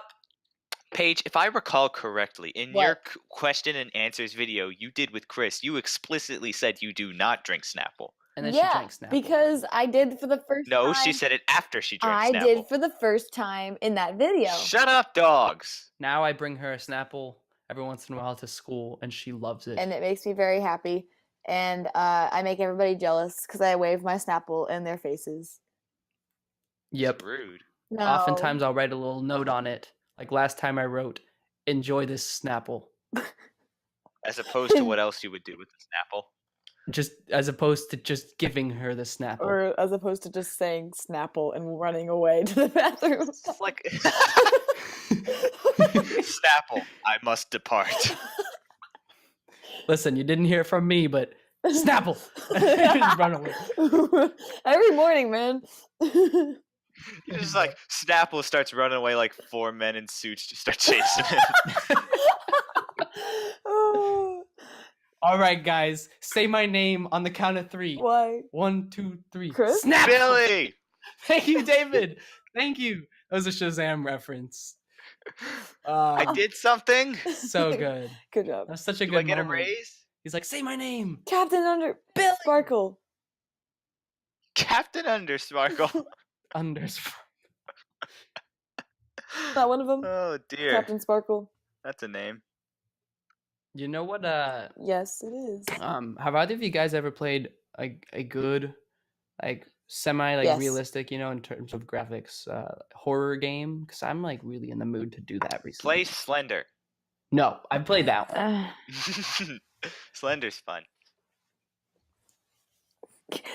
Paige, if I recall correctly, in What? your question and answers video you did with Chris, you explicitly said you do not drink Snapple. And then she yeah, drank Snapple. because I did for the first No, time. she said it after she drank I Snapple. did for the first time in that video. Shut up, dogs. Now I bring her a Snapple every once in a while to school, and she loves it. And it makes me very happy. And I make everybody jealous because I wave my Snapple in their faces. Yep. Rude. No. Oftentimes I'll write a little note on it. Like last time I wrote, "Enjoy this Snapple." As opposed to what else you would do with the Snapple. Just as opposed to just giving her the Snapple. Or as opposed to just saying Snapple and running away to the bathroom. It's like Snapple, I must depart. Listen, you didn't hear it from me, but Snapple. Just run away. Every morning, man. It's just like Snapple starts running away like 4 men in suits just start chasing him. Oh, All right, guys, say my name on the count of 3. why? 1, 2, 3. Chris? Snap! Billy! Thank you, David. Thank you. That was a Shazam reference. I did something. So good. Good job. That's such a Do good I get moment. a raise? He's like, say my name. Captain Under Billy. Sparkle. Captain Undersparkle. Not one of them. Oh dear. Captain Sparkle. That's a name. You know what? Yes, it is. Have either of you guys ever played a good, like semi Yes. realistic, in terms of graphics, horror game? Because I'm like really in the mood to do that recently. Play Slender. No, I played that one. Slender's fun.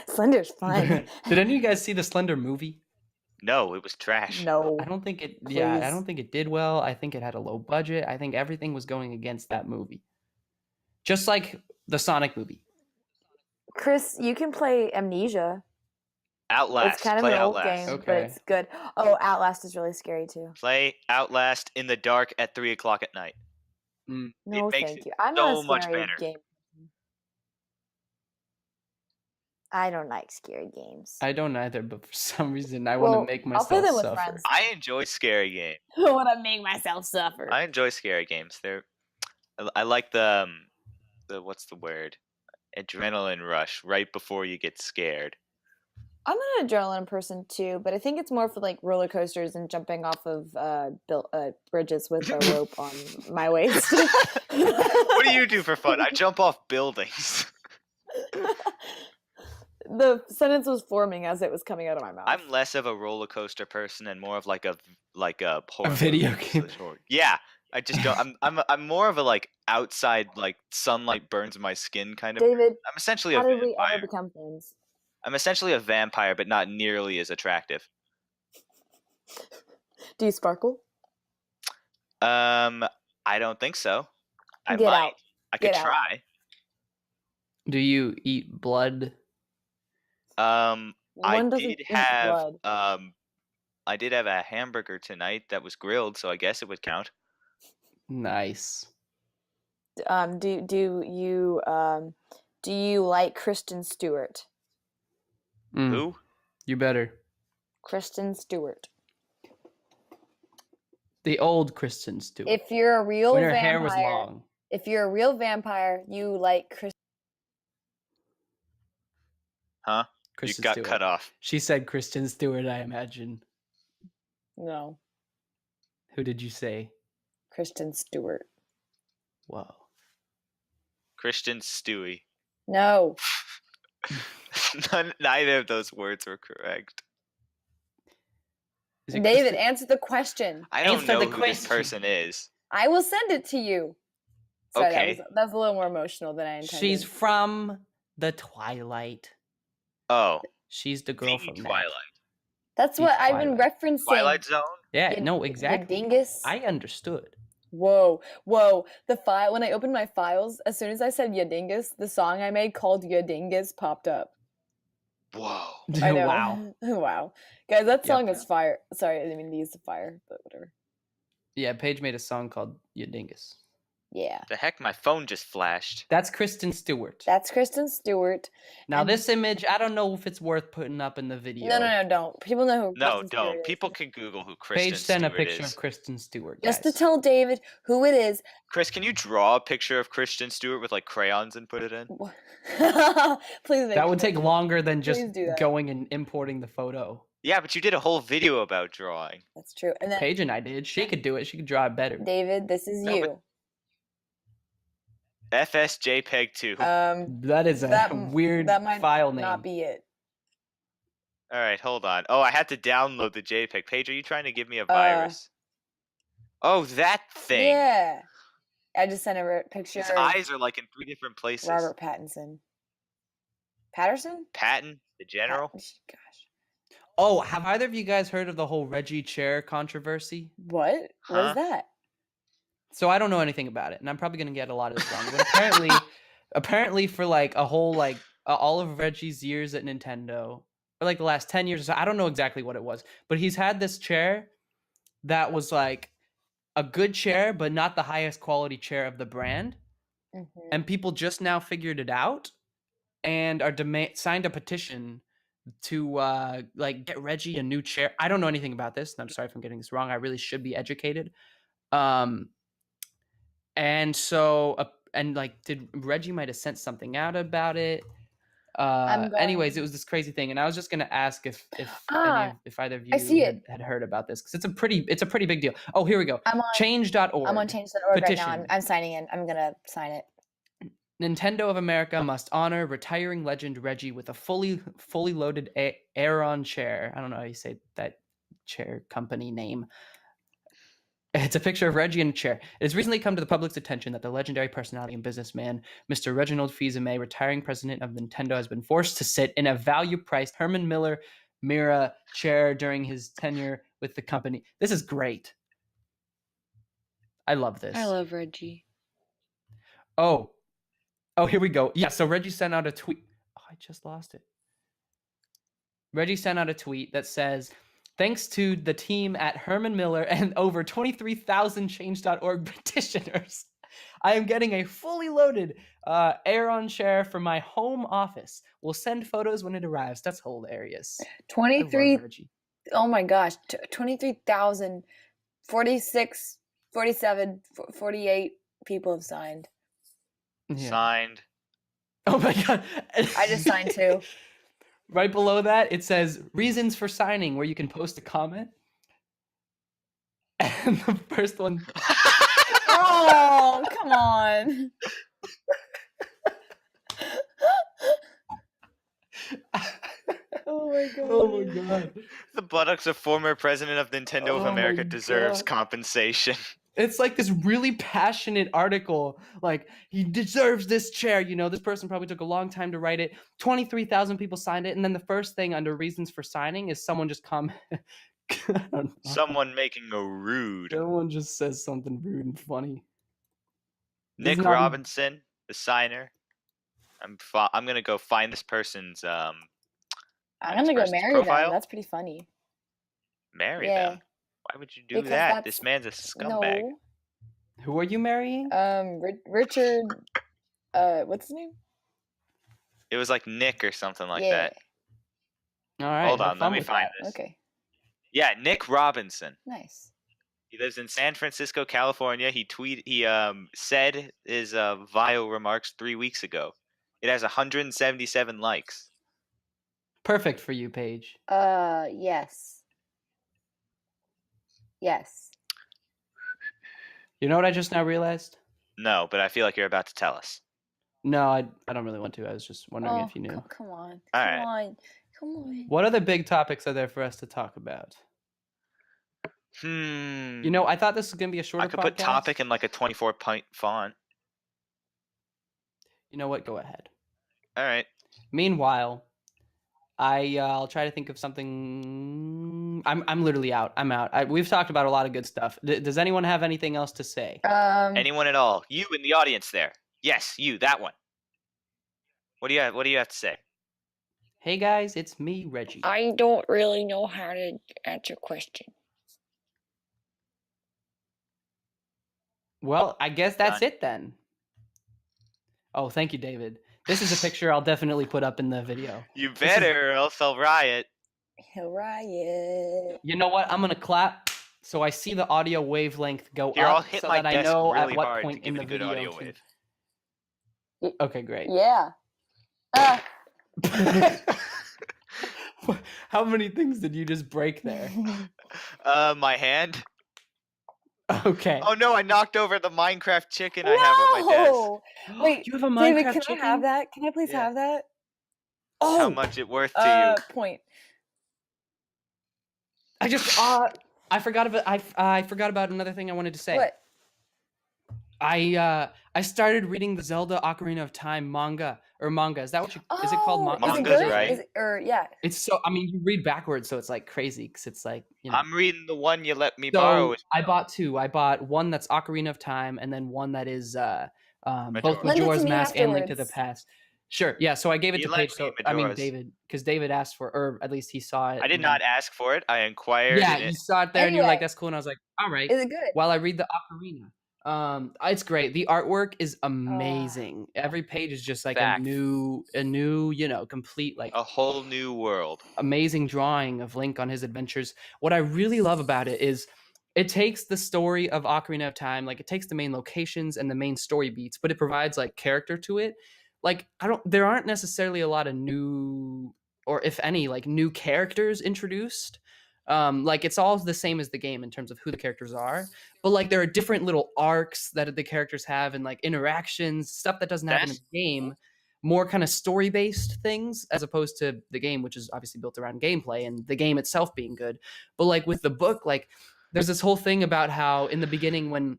Slender's fun. Did any of you guys see the Slender movie? No, it was trash. No. I don't think it. Yeah, I Please. don't think it did well. I think it had a low budget. I think everything was going against that movie. Just like the Sonic movie. Chris, you can play Amnesia. Outlast. It's kind of Play an old Outlast. game, but Okay. it's good. Oh, Outlast is really scary too. Play Outlast in the dark at 3 o'clock at night. Mm. No, makes thank it you. I'm so not a much scary better. game. I don't like scary games. I don't either, but for some reason I Well, want to make I'll myself play them with suffer. friends. I enjoy scary games. I want to make myself suffer. I enjoy scary games. I like the what's the word? Adrenaline rush right before you get scared. I'm an adrenaline person too, but I think it's more for like roller coasters and jumping off of bridges with a rope on my waist. What do you do for fun? I jump off buildings. The sentence was forming as it was coming out of my mouth. I'm less of a roller coaster person and more of like a horror video movie. game. Yeah, I just don't. I'm more of a like outside like sunlight burns my skin kind of. David, I'm essentially how a did we vampire. ever become friends? I'm essentially a vampire, but not nearly as attractive. Do you sparkle? I don't think so. I Get might. out. I could Get out. try. Do you eat blood? One I doesn't did eat have blood. I did have a hamburger tonight that was grilled, so I guess it would count. Nice. Do you like Kristen Stewart? Mm, Who? You better. Kristen Stewart. The old Kristen Stewart. If you're a real when her vampire, hair was long. if you're a real vampire, you like Kristen. Huh? Kristen You got Stewart. cut off. She said Kristen Stewart, I imagine. No, Who did you say? Kristen Stewart. Whoa. Christian Stewie. No. Neither of those words were correct. Is it David, Kristen- answer the question. I don't Answer know the who this question. person is. I will send it to you. Sorry, Okay. that was a little more emotional than I intended. She's from the Twilight. Oh, She's the girl the from that. Twilight. That's the what I've been Twilight. referencing. Twilight Zone? Yeah, You- no, you exactly. dingus. I understood. Whoa. The file, when I opened my files, as soon as I said Yadingus, the song I made called Yadingus popped up. Whoa. I know. Wow. Wow. Guys, that song Yep. is fire. Sorry, I didn't mean to use the fire, but whatever. Yeah, Paige made a song called You Dingus. Yeah. The heck, my phone just flashed. That's Kristen Stewart. That's Kristen Stewart. Now, and- this image, I don't know if it's worth putting up in the video. No, don't. People know who No, Kristen Stewart don't. is. People can Google who Kristen Paige sent a Stewart picture is. of Kristen Stewart. Just to guys. tell David who it is. Chris, can you draw a picture of Kristen Stewart with like crayons and put it in? Please make That would it. take longer than just Please do that. going and importing the photo. Yeah, but you did a whole video about drawing. That's true. And then Paige and I did. She could do it. She could draw it better. David, this is No, you. but- FSJPEG 2. That is a that- weird that might file name. not be it. All right, hold on. Oh, I had to download the JPEG. Paige, are you trying to give me a virus? Oh, that thing. Yeah. I just sent a picture His of eyes are like in 3 different places. Robert Pattinson. Patterson? Patton, the general. Gosh. Oh, have either of you guys heard of the whole Reggie Chair controversy? What? What Huh? is that? So I don't know anything about it, and I'm probably gonna get a lot of this wrong. But apparently, for like a whole all of Reggie's years at Nintendo, or like the last 10 years or so, I don't know exactly what it was, but he's had this chair that was like a good chair, but not the highest quality chair of the brand, Mhm. and people just now figured it out, and are signed a petition to like get Reggie a new chair. I don't know anything about this, and I'm sorry if I'm getting this wrong. I really should be educated. And so and like did Reggie might have sent something out about it. Anyways, it was this crazy thing, and I was just gonna ask if either of you had heard about this, because it's a pretty big deal. Oh, here we go. Change.org. I'm on change.org petition. right now. I'm signing in. I'm gonna sign it. Nintendo of America must honor retiring legend Reggie with a fully loaded Aeron chair. I don't know how you say that chair company name. It's a picture of Reggie in a chair. It has recently come to the public's attention that the legendary personality and businessman, Mr. Reginald Fils-Aimé, retiring president of Nintendo, has been forced to sit in a value-priced Herman Miller Mira chair during his tenure with the company. This is great. I love this. I love Reggie. Oh, here we go. Yeah, so Reggie sent out a tweet. Oh, I just lost it. Reggie sent out a tweet that says, thanks to the team at Herman Miller and over 23,000 Change.org petitioners, I am getting a fully loaded Aeron chair for my home office. We'll send photos when it arrives. That's hilarious. 23. Oh my gosh. 23,000, 46, 47, 48 people have signed. Yeah. Signed. Oh my God. I just signed too. Right below that, it says reasons for signing, where you can post a comment. And the first one. Oh, come on. Oh my God. Oh my God. The buttocks of former president of Nintendo of America deserves compensation. It's like this really passionate article. Like, he deserves this chair. You know, this person probably took a long time to write it. 23,000 people signed it. And then the first thing under reasons for signing is someone just Someone making a rude. Someone just says something rude and funny. Nick Robinson, the signer. I'm gonna go find this person's I'm gonna go marry profile. them. That's pretty funny. Marry them? Why would you do that? This man's a scumbag. No. Who are you marrying? Richard. What's his name? It was like Nick or something like that. All right. Hold on, let me find this. Okay. Yeah, Nick Robinson. Nice. He lives in San Francisco, California. He said his vile remarks 3 weeks ago. It has 177 likes. Perfect for you, Paige. Yes. Yes. You know what I just now realized? No, but I feel like you're about to tell us. No, I don't really want to. I was just wondering if you knew. Come on. All right. Come on. What other big topics are there for us to talk about? You know, I thought this was going to be a shorter podcast. I could put topic in like a 24-point font. You know what? Go ahead. All right. Meanwhile, I'll try to think of something. I'm literally out. I'm out. We've talked about a lot of good stuff. Does anyone have anything else to say? Anyone at all? You in the audience there. Yes, you, that one. What do you have to say? Hey guys, it's me, Reggie. I don't really know how to answer questions. Well, I guess that's it then. Oh, thank you, David. This is a picture I'll definitely put up in the video. You better, or else I'll riot. He'll riot. You know what? I'm gonna clap so I see the audio wavelength go Here, up, I'll hit so my that I desk know really at what hard point to give in it the a good video. audio wave. Okay, great. Yeah. How many things did you just break there? My hand. Okay. Oh no, I knocked over the Minecraft chicken I have on my desk. Wait, you have a Minecraft David, can chicken? I have that? Can I please have that? Oh, how much it worth to you? Point. I just I forgot about another thing I wanted to say. What? I started reading the Zelda Ocarina of Time manga. Is that what you? Is it called manga? Is it Manga's good? right. Yeah. It's so. I mean, you read backwards, so it's like crazy because it's like, you know. I'm reading the one you let me So borrow. I bought two. I bought one that's Ocarina of Time, and then one that is both Lend it to Majora's me Mask and Link to the afterwards. Past. Sure. Yeah. So I gave it You to lent Paige. me So I mean, Majora's. David, because David asked for, or at least he saw it. I did and not ask for it. I inquired. Yeah, in you it. saw it there, and you were like, Anyway. "That's cool," and I was like, "All right." Is it good? While I read the Ocarina. It's great. The artwork is amazing. Every page is just like Fact. a new, you know, complete, like A whole new world. amazing drawing of Link on his adventures. What I really love about it is it takes the story of Ocarina of Time, like it takes the main locations and the main story beats, but it provides like character to it. Like there aren't necessarily a lot of new, or if any, like new characters introduced. Like it's all the same as the game in terms of who the characters are, but like there are different little arcs that the characters have and like interactions, stuff that doesn't happen in the game, more kind of story based things as opposed to the game, which is obviously built around gameplay and the game itself being good. But like with the book, like there's this whole thing about how in the beginning when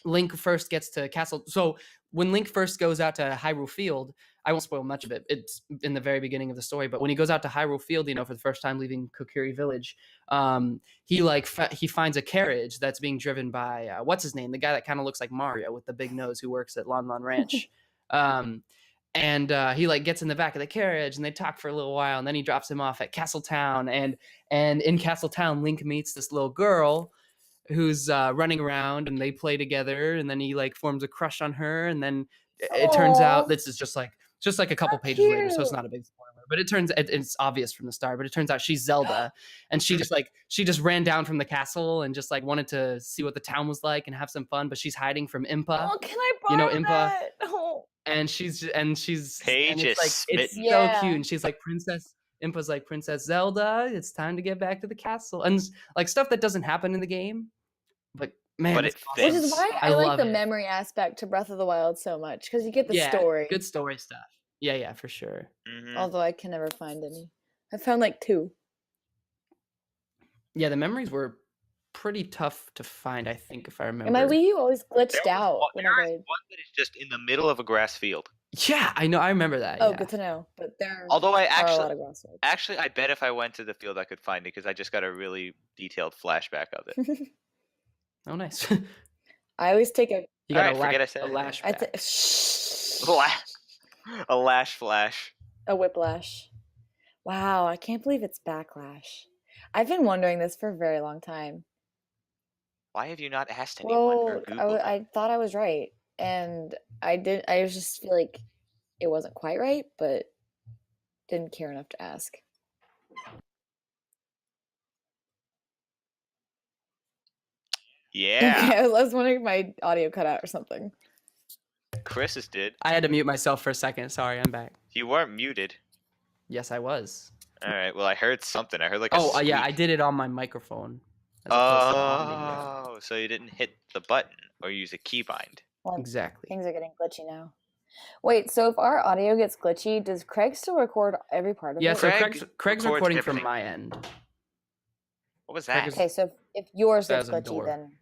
Link first gets to Castle, so when Link first goes out to Hyrule Field, I won't spoil much of it. It's in the very beginning of the story, but when he goes out to Hyrule Field, for the first time leaving Kokiri Village, he finds a carriage that's being driven by what's his name, the guy that kind of looks like Mario with the big nose who works at Lon Lon Ranch. And he like gets in the back of the carriage and they talk for a little while, and then he drops him off at Castle Town, and in Castle Town Link meets this little girl who's running around, and they play together, and then he like forms a crush on her, and then it turns out this is just like a couple pages later, so it's not a big spoiler, but it's obvious from the start, but it turns out she's Zelda, and she just ran down from the castle and just like wanted to see what the town was like and have some fun, but she's hiding from Impa. Oh, can I borrow Impa. that? Oh. And she's Paige and is it's smitten. so cute, and she's like Impa's like, Princess Zelda, it's time to get back to the castle, and like stuff that doesn't happen in the game, but man, But it awesome. Which is why I like love the it. memory aspect to Breath of the Wild so much, because you get the story. Good story stuff. Yeah, for sure. Mhm. Although I can never find any. I found like 2. Yeah, the memories were pretty tough to find, I think, if I remember. And my Wii U always glitched There out was whenever I. one that is just in the middle of a grass field. Yeah, I know. I remember that. Oh, yeah. good to know. But there Although I are a lot of grass fields. actually, I bet if I went to the field, I could find it because I just got a really detailed flashback of it. Oh, nice. I always take a. You got Alright, forget I said a anything. lashback. A lash flash. A whiplash. Wow, I can't believe it's Backlash. I've been wondering this for a very long time. Why have you not asked anyone or Well, Googled? I thought I was right, and I just feel like it wasn't quite right, but didn't care enough to ask. Yeah, Okay, I was wondering if my audio cut out or something. Chris's did. I had to mute myself for a second. Sorry, I'm back. You weren't muted. Yes, I was. All right. Well, I heard something. I heard like a Oh, yeah, I squeak. did it on my microphone. as opposed to on the Oh, so you didn't hit the button or use a keybind. Well, exactly. things are getting glitchy now. Wait, so if our audio gets glitchy, does Craig still record every part of Yeah, it? so Craig Craig's records recording from everything. my end. What was Craig that? is- Okay, so if yours That gets was a glitchy, door. then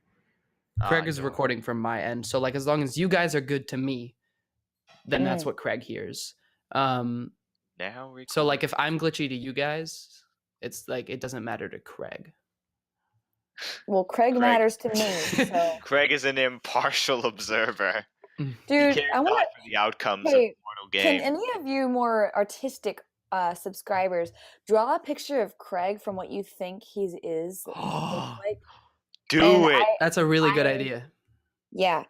Craig is no. recording from my end. So like as long as you guys are good to me, then that's Mm. what Craig hears. Now So like if I'm glitchy to you guys, it's like it doesn't matter to Craig. well, Craig Craig. matters to me. So, Craig is an impartial observer. He dude, cares I want not for the outcomes of Hey, the mortal to. game. Can any of you more artistic subscribers draw a picture of Craig from what you think he is like? Do And it. That's a really good I- idea. Yeah.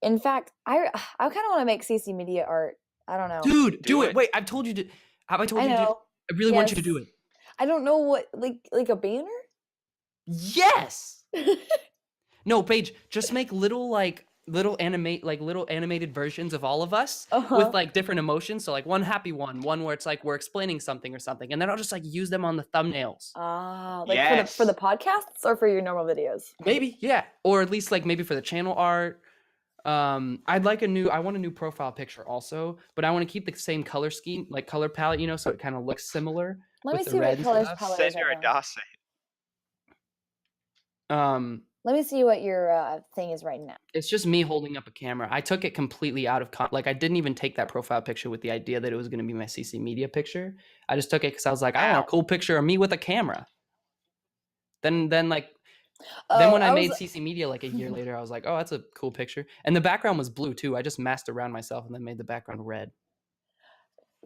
In fact, I kind of want to make CC Media art. I don't know. Dude, do Do it. it. Wait, I've told you to. Have I told I you to? know. I really want you to do Yes. it. I don't know what like a banner. Yes. No, Paige, just make little animated versions of all of us Uh-huh. with like different emotions. So like one happy one where it's like we're explaining something or something, and then I'll just like use them on the thumbnails. Like Yes. for the podcasts or for your normal videos. Maybe, yeah, or at least like maybe for the channel art. I want a new profile picture also, but I want to keep the same color scheme, like color palette, so it kind of looks similar. Let me with the see red what and colors stuff. palette Send is her a right now. dossier. Let me see what your thing is right now. It's just me holding up a camera. I took it completely out of like I didn't even take that profile picture with the idea that it was going to be my CC Media picture. I just took it because I was like, I want a cool picture of me with a camera. Then when I made CC Media like a year later, I was like, oh, that's a cool picture. And the background was blue too. I just masked around myself and then made the background red.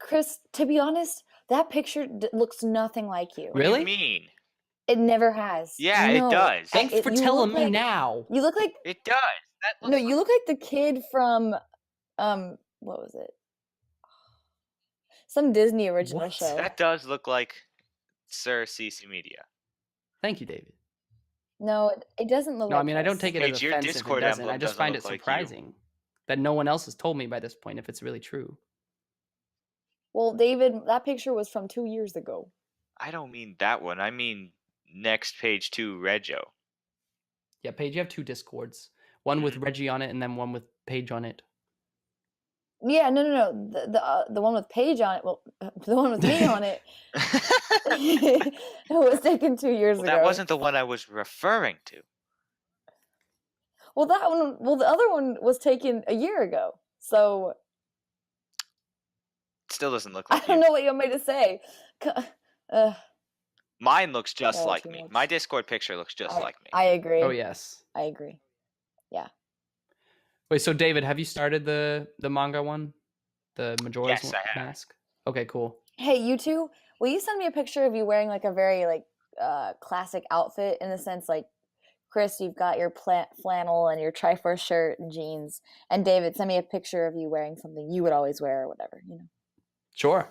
Chris, to be honest, that picture looks nothing like you. What do Really? you mean? It never has. Yeah, No. it does. Thanks for you telling look me like- now. You look like It does. That no, looks you look like the kid from what was it? Some Disney original What? show. That does look like Sir CC Media. Thank you, David. No, it doesn't look No, like I mean I don't Chris. take it Paige, as your offensive. It Discord doesn't. emblem I just doesn't find look it like you. surprising that no one else has told me by this point if it's really true. Well, David, that picture was from 2 years ago. I don't mean that one. I mean next page to Rego. Yeah, Paige, you have 2 Discords. One with Mm-hmm. Reggie on it and then one with Paige on it. Yeah, no. The one with Paige on it. Well, the one with me on it. It was taken 2 years ago. That wasn't the one I was referring to. Well, that one. Well, the other one was taken a year ago. So Still doesn't look I like don't you. know what you want me to say. Mine looks just Yeah, like too me. much. My Discord picture looks just like me. I agree. Oh yes. I agree. Yeah. Wait, so David, have you started the manga one? The Majora's Yes, I have. Mask? Okay, cool. Hey, you two, will you send me a picture of you wearing like a very like classic outfit in the sense like Chris, you've got your flannel and your Triforce shirt and jeans, and David, send me a picture of you wearing something you would always wear or whatever, you know. Sure.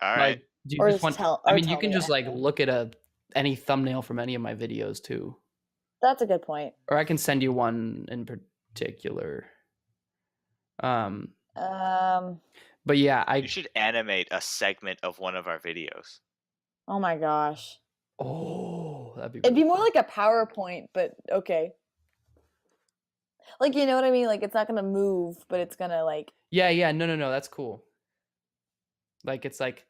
All right. Like, do you Or just just want? tell- I or mean, you tell can me just like after. look at any thumbnail from any of my videos too, That's a good point. or I can send you one in particular. But yeah, You should animate a segment of one of our videos. Oh my gosh. Oh, that'd be. It'd Really be more cool. like a PowerPoint, but okay. Like, you know what I mean? Like, it's not gonna move, but it's gonna like. Yeah. No. That's cool. Like it's like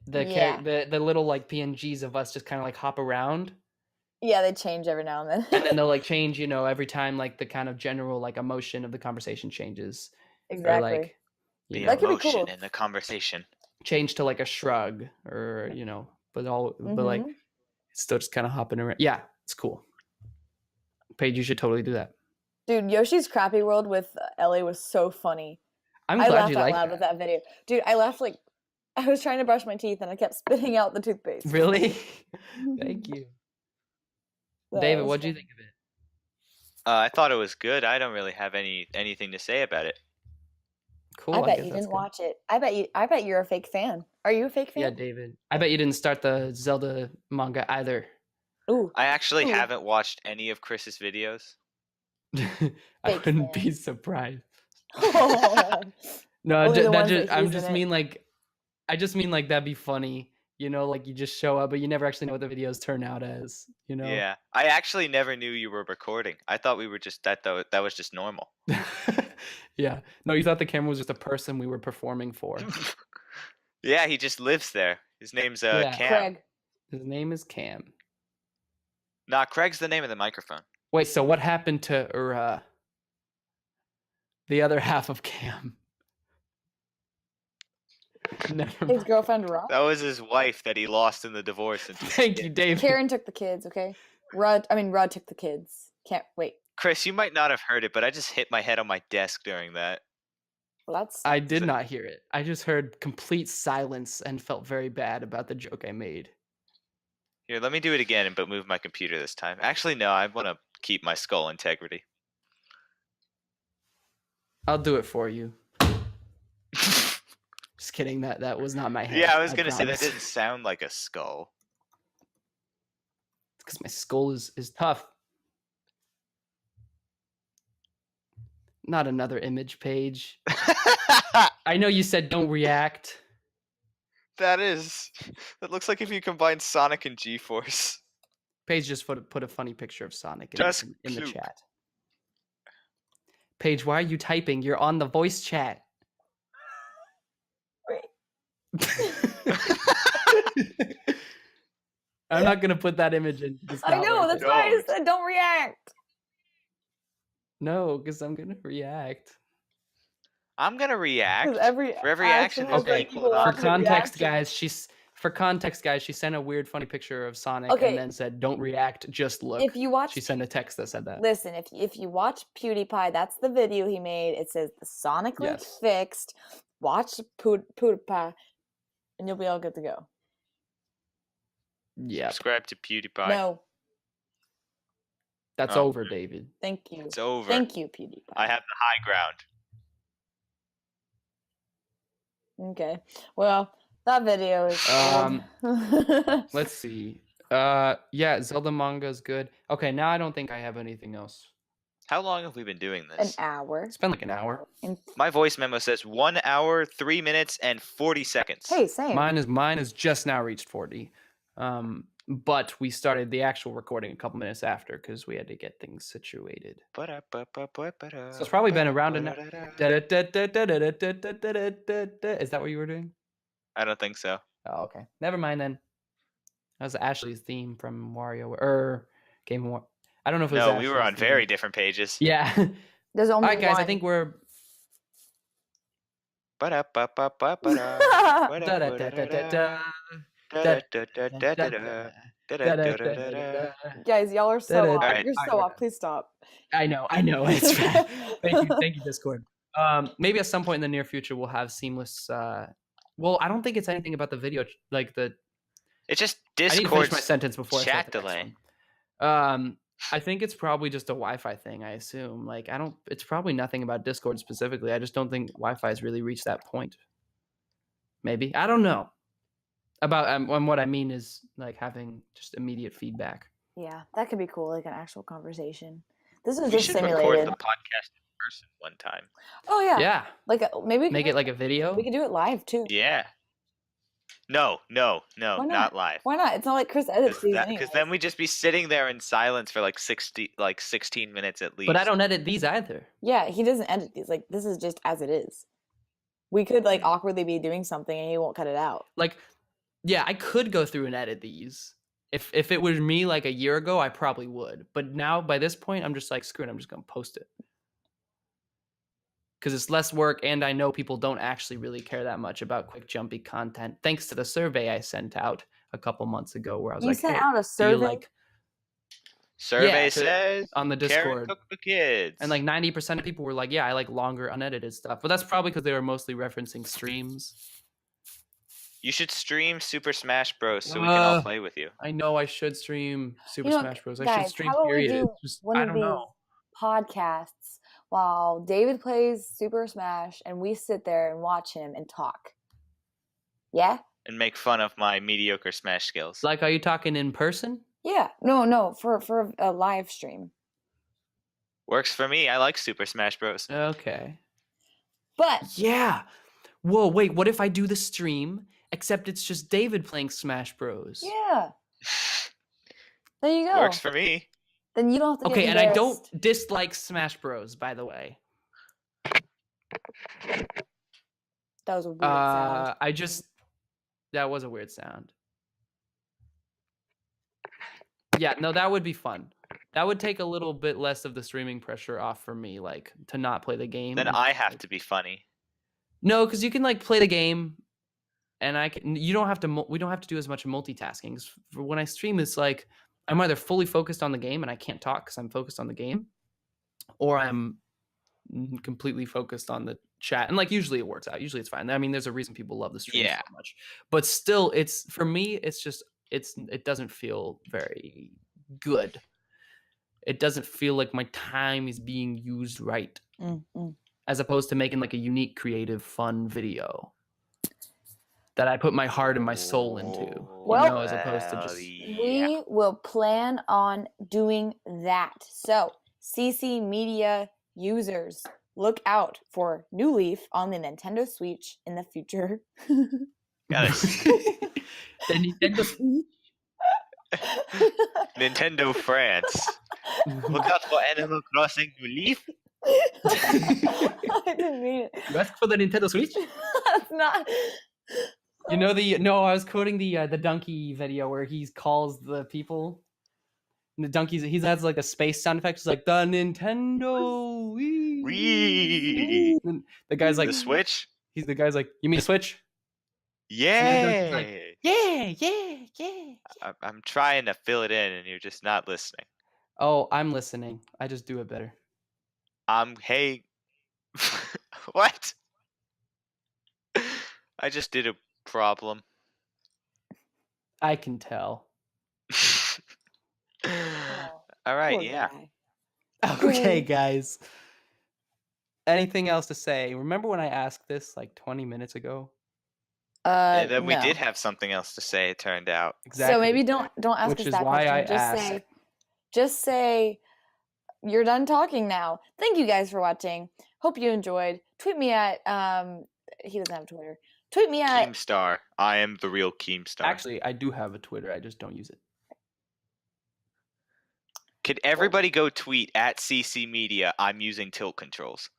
Yeah. the little like PNGs of us just kind of like hop around, Yeah, they change every now and then. and then they'll like change, every time like the kind of general like emotion of the conversation changes, Exactly. or like The That could be emotion cool. in the conversation. change to like a shrug, or but like Mhm. it's still just kind of hopping around. Yeah, it's cool. Paige, you should totally do that. Dude, Yoshi's Crappy World with Ellie was so funny. I'm I glad laughed you out like loud with that video. Dude, I laughed like I was trying to brush my teeth and I kept spitting out the toothpaste. Really? Thank you. So, David, it was what'd you fun. think of it? I thought it was good. I don't really have anything to say about it. Cool. I bet guess you that's didn't good. watch it. I bet you're a fake fan. Are you a fake fan? Yeah, David. I bet you didn't start the Zelda manga either. Ooh. I actually Ooh. haven't watched any of Chris's videos. I Fake wouldn't fan. be surprised. Oh. No, Only the ones just that I'm he's just in it. mean like I just mean like that'd be funny, like you just show up but you never actually know what the videos turn out as, Yeah, I actually never knew you were recording. I thought we were just that was just normal. Yeah. No, you thought the camera was just a person we were performing for. Yeah, he just lives there. His name's Yeah. Cam. Craig. His name is Cam. Nah, Craig's the name of the microphone. Wait, so what happened to the other half of Cam? Never His mind. girlfriend Rob. That was his wife that he lost in the divorce. And Thank you, David. Karen took the kids, okay? Rod took the kids. Can't wait. Chris, you might not have heard it, but I just hit my head on my desk during that. Well, that's I did not hear it. I just heard complete silence and felt very bad about the joke I made. Here, let me do it again, but move my computer this time. Actually, no, I want to keep my skull integrity. I'll do it for you. Just kidding. That was not my hand. Yeah, I was gonna say that promise. didn't sound like a skull. Because my skull is tough. Not another image page. I know you said don't react. That looks like if you combine Sonic and G-Force. Paige just put a funny picture of Sonic Just in the Cloop. chat. Paige, why are you typing? You're on the voice chat. I'm not gonna put that image in. It's I not know, worth that's it. why I said don't react. No, because I'm gonna react. I'm gonna react. Because every For every action, has Okay, people For watching context, reaction. guys, she sent a weird, funny picture of Sonic Okay. and then said, "Don't react, just look." If you watch She sent a text that said that. Listen, if you watch PewDiePie, that's the video he made. It says the Sonic link Yes. fixed. Watch PewDiePie, and you'll be all good to go. Yeah, Subscribe to PewDiePie. No, that's Oh. over, David. thank you. It's over. Thank you, PewDiePie. I have the high ground. Okay. Well, that video is Um, old. Let's see. Yeah, Zelda manga is good. Okay, now I don't think I have anything else. How long have we been doing An this? hour. It's been like an hour. And My voice memo says 1 hour, 3 minutes, and 40 seconds. hey, same. Mine is just now reached 40. But we started the actual recording a couple minutes after because we had to get things situated. So it's probably been around an hour. Is that what you were doing? I don't think so. Oh, okay. Never mind then. That was Ashley's theme from Wario or Game War. I don't know if it was No, we were Ashley's on theme. very different pages. Yeah. There's All only right, guys. one. I think we're. Guys, y'all are so off. Alright. You're so off. Please stop. I know. It's bad. Thank you, Discord. Maybe at some point in the near future we'll have seamless. Well, I don't think it's anything about the video, like the. It's just I need to finish Discord's my sentence before chat I start the next delay. one. I think it's probably just a Wi-Fi thing. I assume. Like, I don't. It's probably nothing about Discord specifically. I just don't think Wi-Fi has really reached that point. Maybe I don't know. About and what I mean is like having just immediate feedback. Yeah, that could be cool, like an actual conversation. This is We just should simulated. record the podcast in person one time. Oh yeah. Yeah. Like maybe we Make could, it like a video. we could do it live too. Yeah. No, Why not not? live. Why not? It's not like Chris edits these Because anyways. then we'd just be sitting there in silence for like 16 minutes at least. But I don't edit these either. Yeah, he doesn't edit these. Like this is just as it is. We could like awkwardly be doing something and he won't cut it out. Like, yeah, I could go through and edit these. If it was me like a year ago, I probably would. But now by this point, I'm just like, screw it, I'm just gonna post it. Because it's less work, and I know people don't actually really care that much about quick, jumpy content. Thanks to the survey I sent out a couple months ago, where I was You like, sent "Hey, out a do you survey? like Survey Yeah, says on the Karen Discord?" cook for kids. And like 90% of people were like, "Yeah, I like longer, unedited stuff." But that's probably because they were mostly referencing streams. You should stream Super Smash Bros. So we can all play with you. I know I should stream Super You know, Smash Bros. I guys, should stream how about we period. do It's just, one I of don't know. podcasts while David plays Super Smash and we sit there and watch him and talk. Yeah? And make fun of my mediocre Smash skills. Like, are you talking in person? Yeah. No, for a live stream. Works for me. I like Super Smash Bros. Okay. But Yeah. Whoa, wait, what if I do the stream, except it's just David playing Smash Bros? yeah. There you go. Works for me. Then you don't have to Okay, get and I don't embarrassed. dislike Smash Bros, by the way. That was a weird sound. That was a weird sound. Yeah, no, that would be fun. That would take a little bit less of the streaming pressure off for me, like to not play the game. Then and I just, have like- to be funny. No, because you can like play the game, and I can. You don't have to. We don't have to do as much multitasking. 'Cause for when I stream, it's like I'm either fully focused on the game and I can't talk because I'm focused on the game, or I'm completely focused on the chat. And like usually it works out. Usually it's fine. I mean, there's a reason people love the stream Yeah. so much. But still, it's for me. It's just it doesn't feel very good. It doesn't feel like my time is being used right, as opposed to making like a unique, creative, fun video that I put my heart and my soul into. Well, as opposed to just We will plan on doing that. So, CC Media users, look out for New Leaf on the Nintendo Switch in the future. Got it. the Nintendo Switch. Nintendo France. Look out for Animal Crossing New Leaf. I didn't mean it. You asked for the Nintendo Switch? That's not. You know I was quoting the donkey video where he calls the people. And the donkeys, he has like a space sound effect. It's like the Nintendo Wii. Wii. And the guy's like The Switch. the guy's like, you mean the Switch? Yay! like, yeah. I'm trying to fill it in, and you're just not listening. Oh, I'm listening. I just do it better. Hey. What? I just did a problem. I can tell. All right, Poor yeah. guy. Okay, guys. Anything else to say? Remember when I asked this like 20 minutes ago? And then we no. did have something else to say, it turned out. Exactly. So maybe don't ask Which us is that why question. I Just say you're done talking now. Thank you guys for watching. Hope you enjoyed. Tweet me at he doesn't have Twitter. Tweet me at Keemstar. I am the real Keemstar. Actually, I do have a Twitter. I just don't use it. Could everybody go tweet at CC Media? I'm using tilt controls.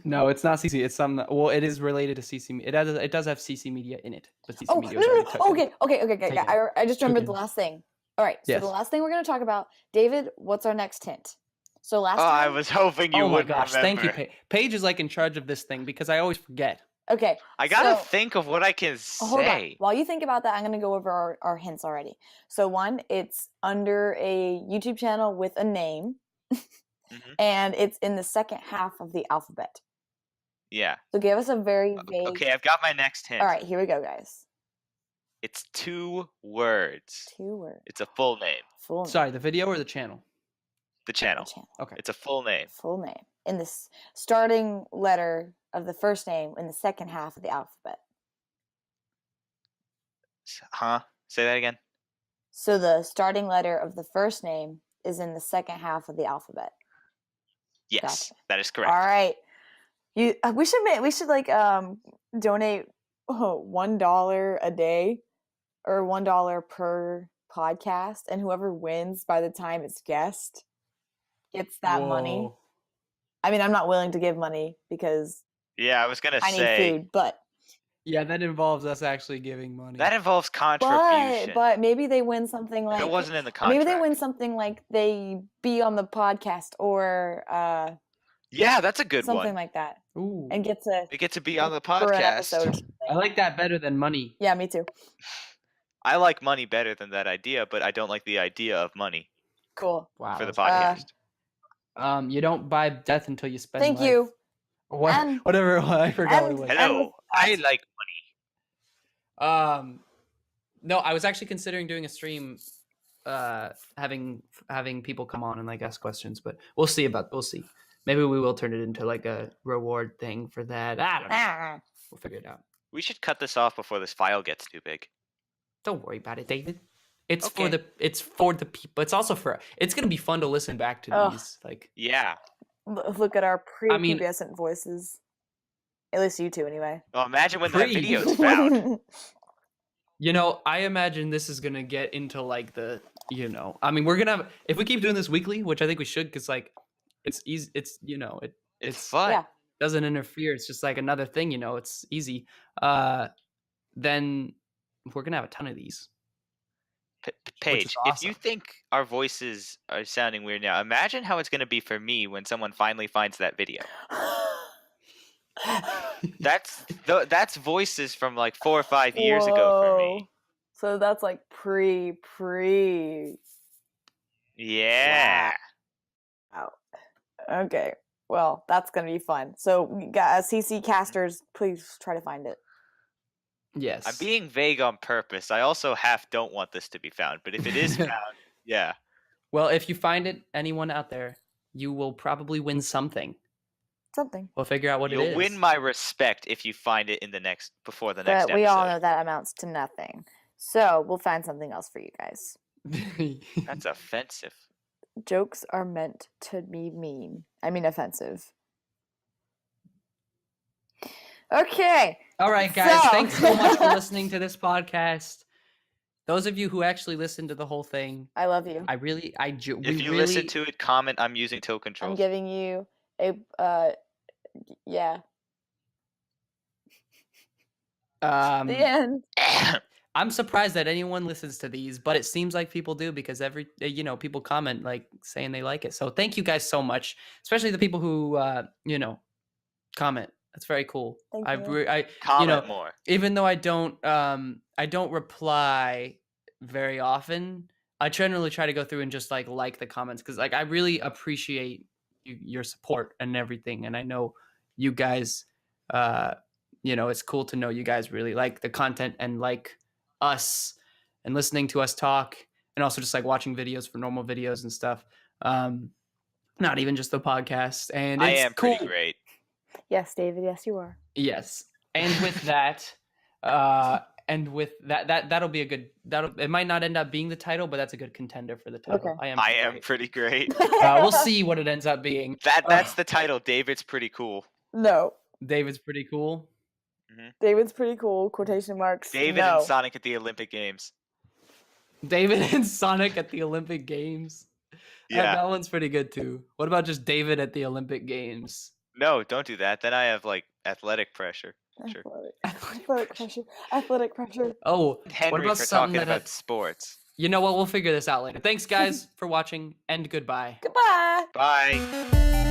No, it's not CC. It's some. Well, it is related to CC. It does have CC Media in it, but CC Oh, Media was already taken. okay. Taken. I just remembered the Taken. last thing. All right, so Yes. the last thing we're going to talk about, David, what's our next hint? So last Oh, time. I was hoping you Oh my would gosh! remember. Thank you, Paige. Paige is like in charge of this thing because I always forget. Okay. I gotta so- think of what I can Hold on. say. While you think about that, I'm going to go over our hints already. So one, it's under a YouTube channel with a name, Mhm. and it's in the second half of the alphabet. Yeah. So give us a very vague. Okay, I've got my next hint. All right, here we go, guys. It's 2 words. 2 words. It's a full name. Full name. Sorry, the video or the channel? The channel. Channel. Okay. It's a full name. Full name. In the starting letter of the first name in the second half of the alphabet. Huh? Say that again. So the starting letter of the first name is in the second half of the alphabet. Yes, Gotcha. that is correct. All right. We should like donate $1 a day or $1 per podcast, and whoever wins by the time it's guessed gets that money. Whoa. I mean, I'm not willing to give money because Yeah, I was gonna I need say food, but Yeah, that involves us actually giving money. that involves contribution. but maybe they win something like it wasn't in the contract. maybe they win something like they be on the podcast or Yeah, that's a good something one. like that, Ooh, and get to They get to be on the for an episode. Or podcast. something. I like that better than money. Yeah, me too. I like money better than that idea, but I don't like the idea of money Cool. Wow. for the that's- podcast. You don't buy death until you spend. Thank life. you. What? And- Whatever. I forgot what it and- was. Hello, I like money. No, I was actually considering doing a stream, having people come on and like ask questions, but we'll see. Maybe we will turn it into like a reward thing for that. I don't know. Ah. We'll figure it out. We should cut this off before this file gets too big. Don't worry about it, David. It's for Okay. the people. It's also for. It's gonna be fun to listen back to Oh. these. Like, Yeah. Look at our I mean- pre-pubescent voices. At least you two, anyway. Well, imagine when that Pre- video's found. I imagine this is gonna get into like the. I mean, we're gonna have, if we keep doing this weekly, which I think we should, because like, it's easy. It's It's It's- fun. Yeah. doesn't interfere. It's just like another thing. It's easy. Then we're gonna have a ton of these. Paige, is if you awesome. think our voices are sounding weird now, imagine how it's going to be for me when someone finally finds that video. That's voices from like 4 or 5 years ago for me. Whoa. So that's like pre. Yeah. Wow. Okay. Well, that's gonna be fun. So, CC casters, please try to find it. Yes. I'm being vague on purpose. I also don't want this to be found, but if it is found, yeah. Well, if you find it, anyone out there, you will probably win something. Something. We'll figure out what it You'll is. win my respect if you find it before the next But we episode. all know that amounts to nothing. So we'll find something else for you guys. That's offensive. Jokes are meant to be mean. I mean offensive. Okay. All right, guys. So- Thanks so much for listening to this podcast. Those of you who actually listened to the whole thing, I love you. If you listen to it, comment. I'm using tilt I'm controls. giving you a yeah. The end. I'm surprised that anyone listens to these, but it seems like people do because people comment like saying they like it. So thank you guys so much, especially the people who comment. That's very cool. Thank I you. comment more. Even though I don't reply very often, I generally try to go through and just like the comments because I really appreciate your support and everything, and I know you guys. It's cool to know you guys really like the content and like us and listening to us talk, and also just like watching videos for normal videos and stuff. Not even just the podcast. And I it's am cool. pretty great. Yes, David. Yes, you are. Yes. And with that, And with that'll be a good. It might not end up being the title, but that's a good contender for the title. Okay. I am pretty great. We'll see what it ends up being. That's the title. David's pretty cool. No. David's pretty cool. David's pretty cool. Quotation marks. David no. and Sonic at the Olympic Games. David and Sonic at the Olympic Games. Yeah. That one's pretty good too. What about just David at the Olympic Games? No, don't do that. Then I have like athletic pressure. Sure. Athletic pressure. Oh, Henry what about for something talking that about sports. You know what? We'll figure this out later. Thanks, guys, for watching, and goodbye. Goodbye. Bye.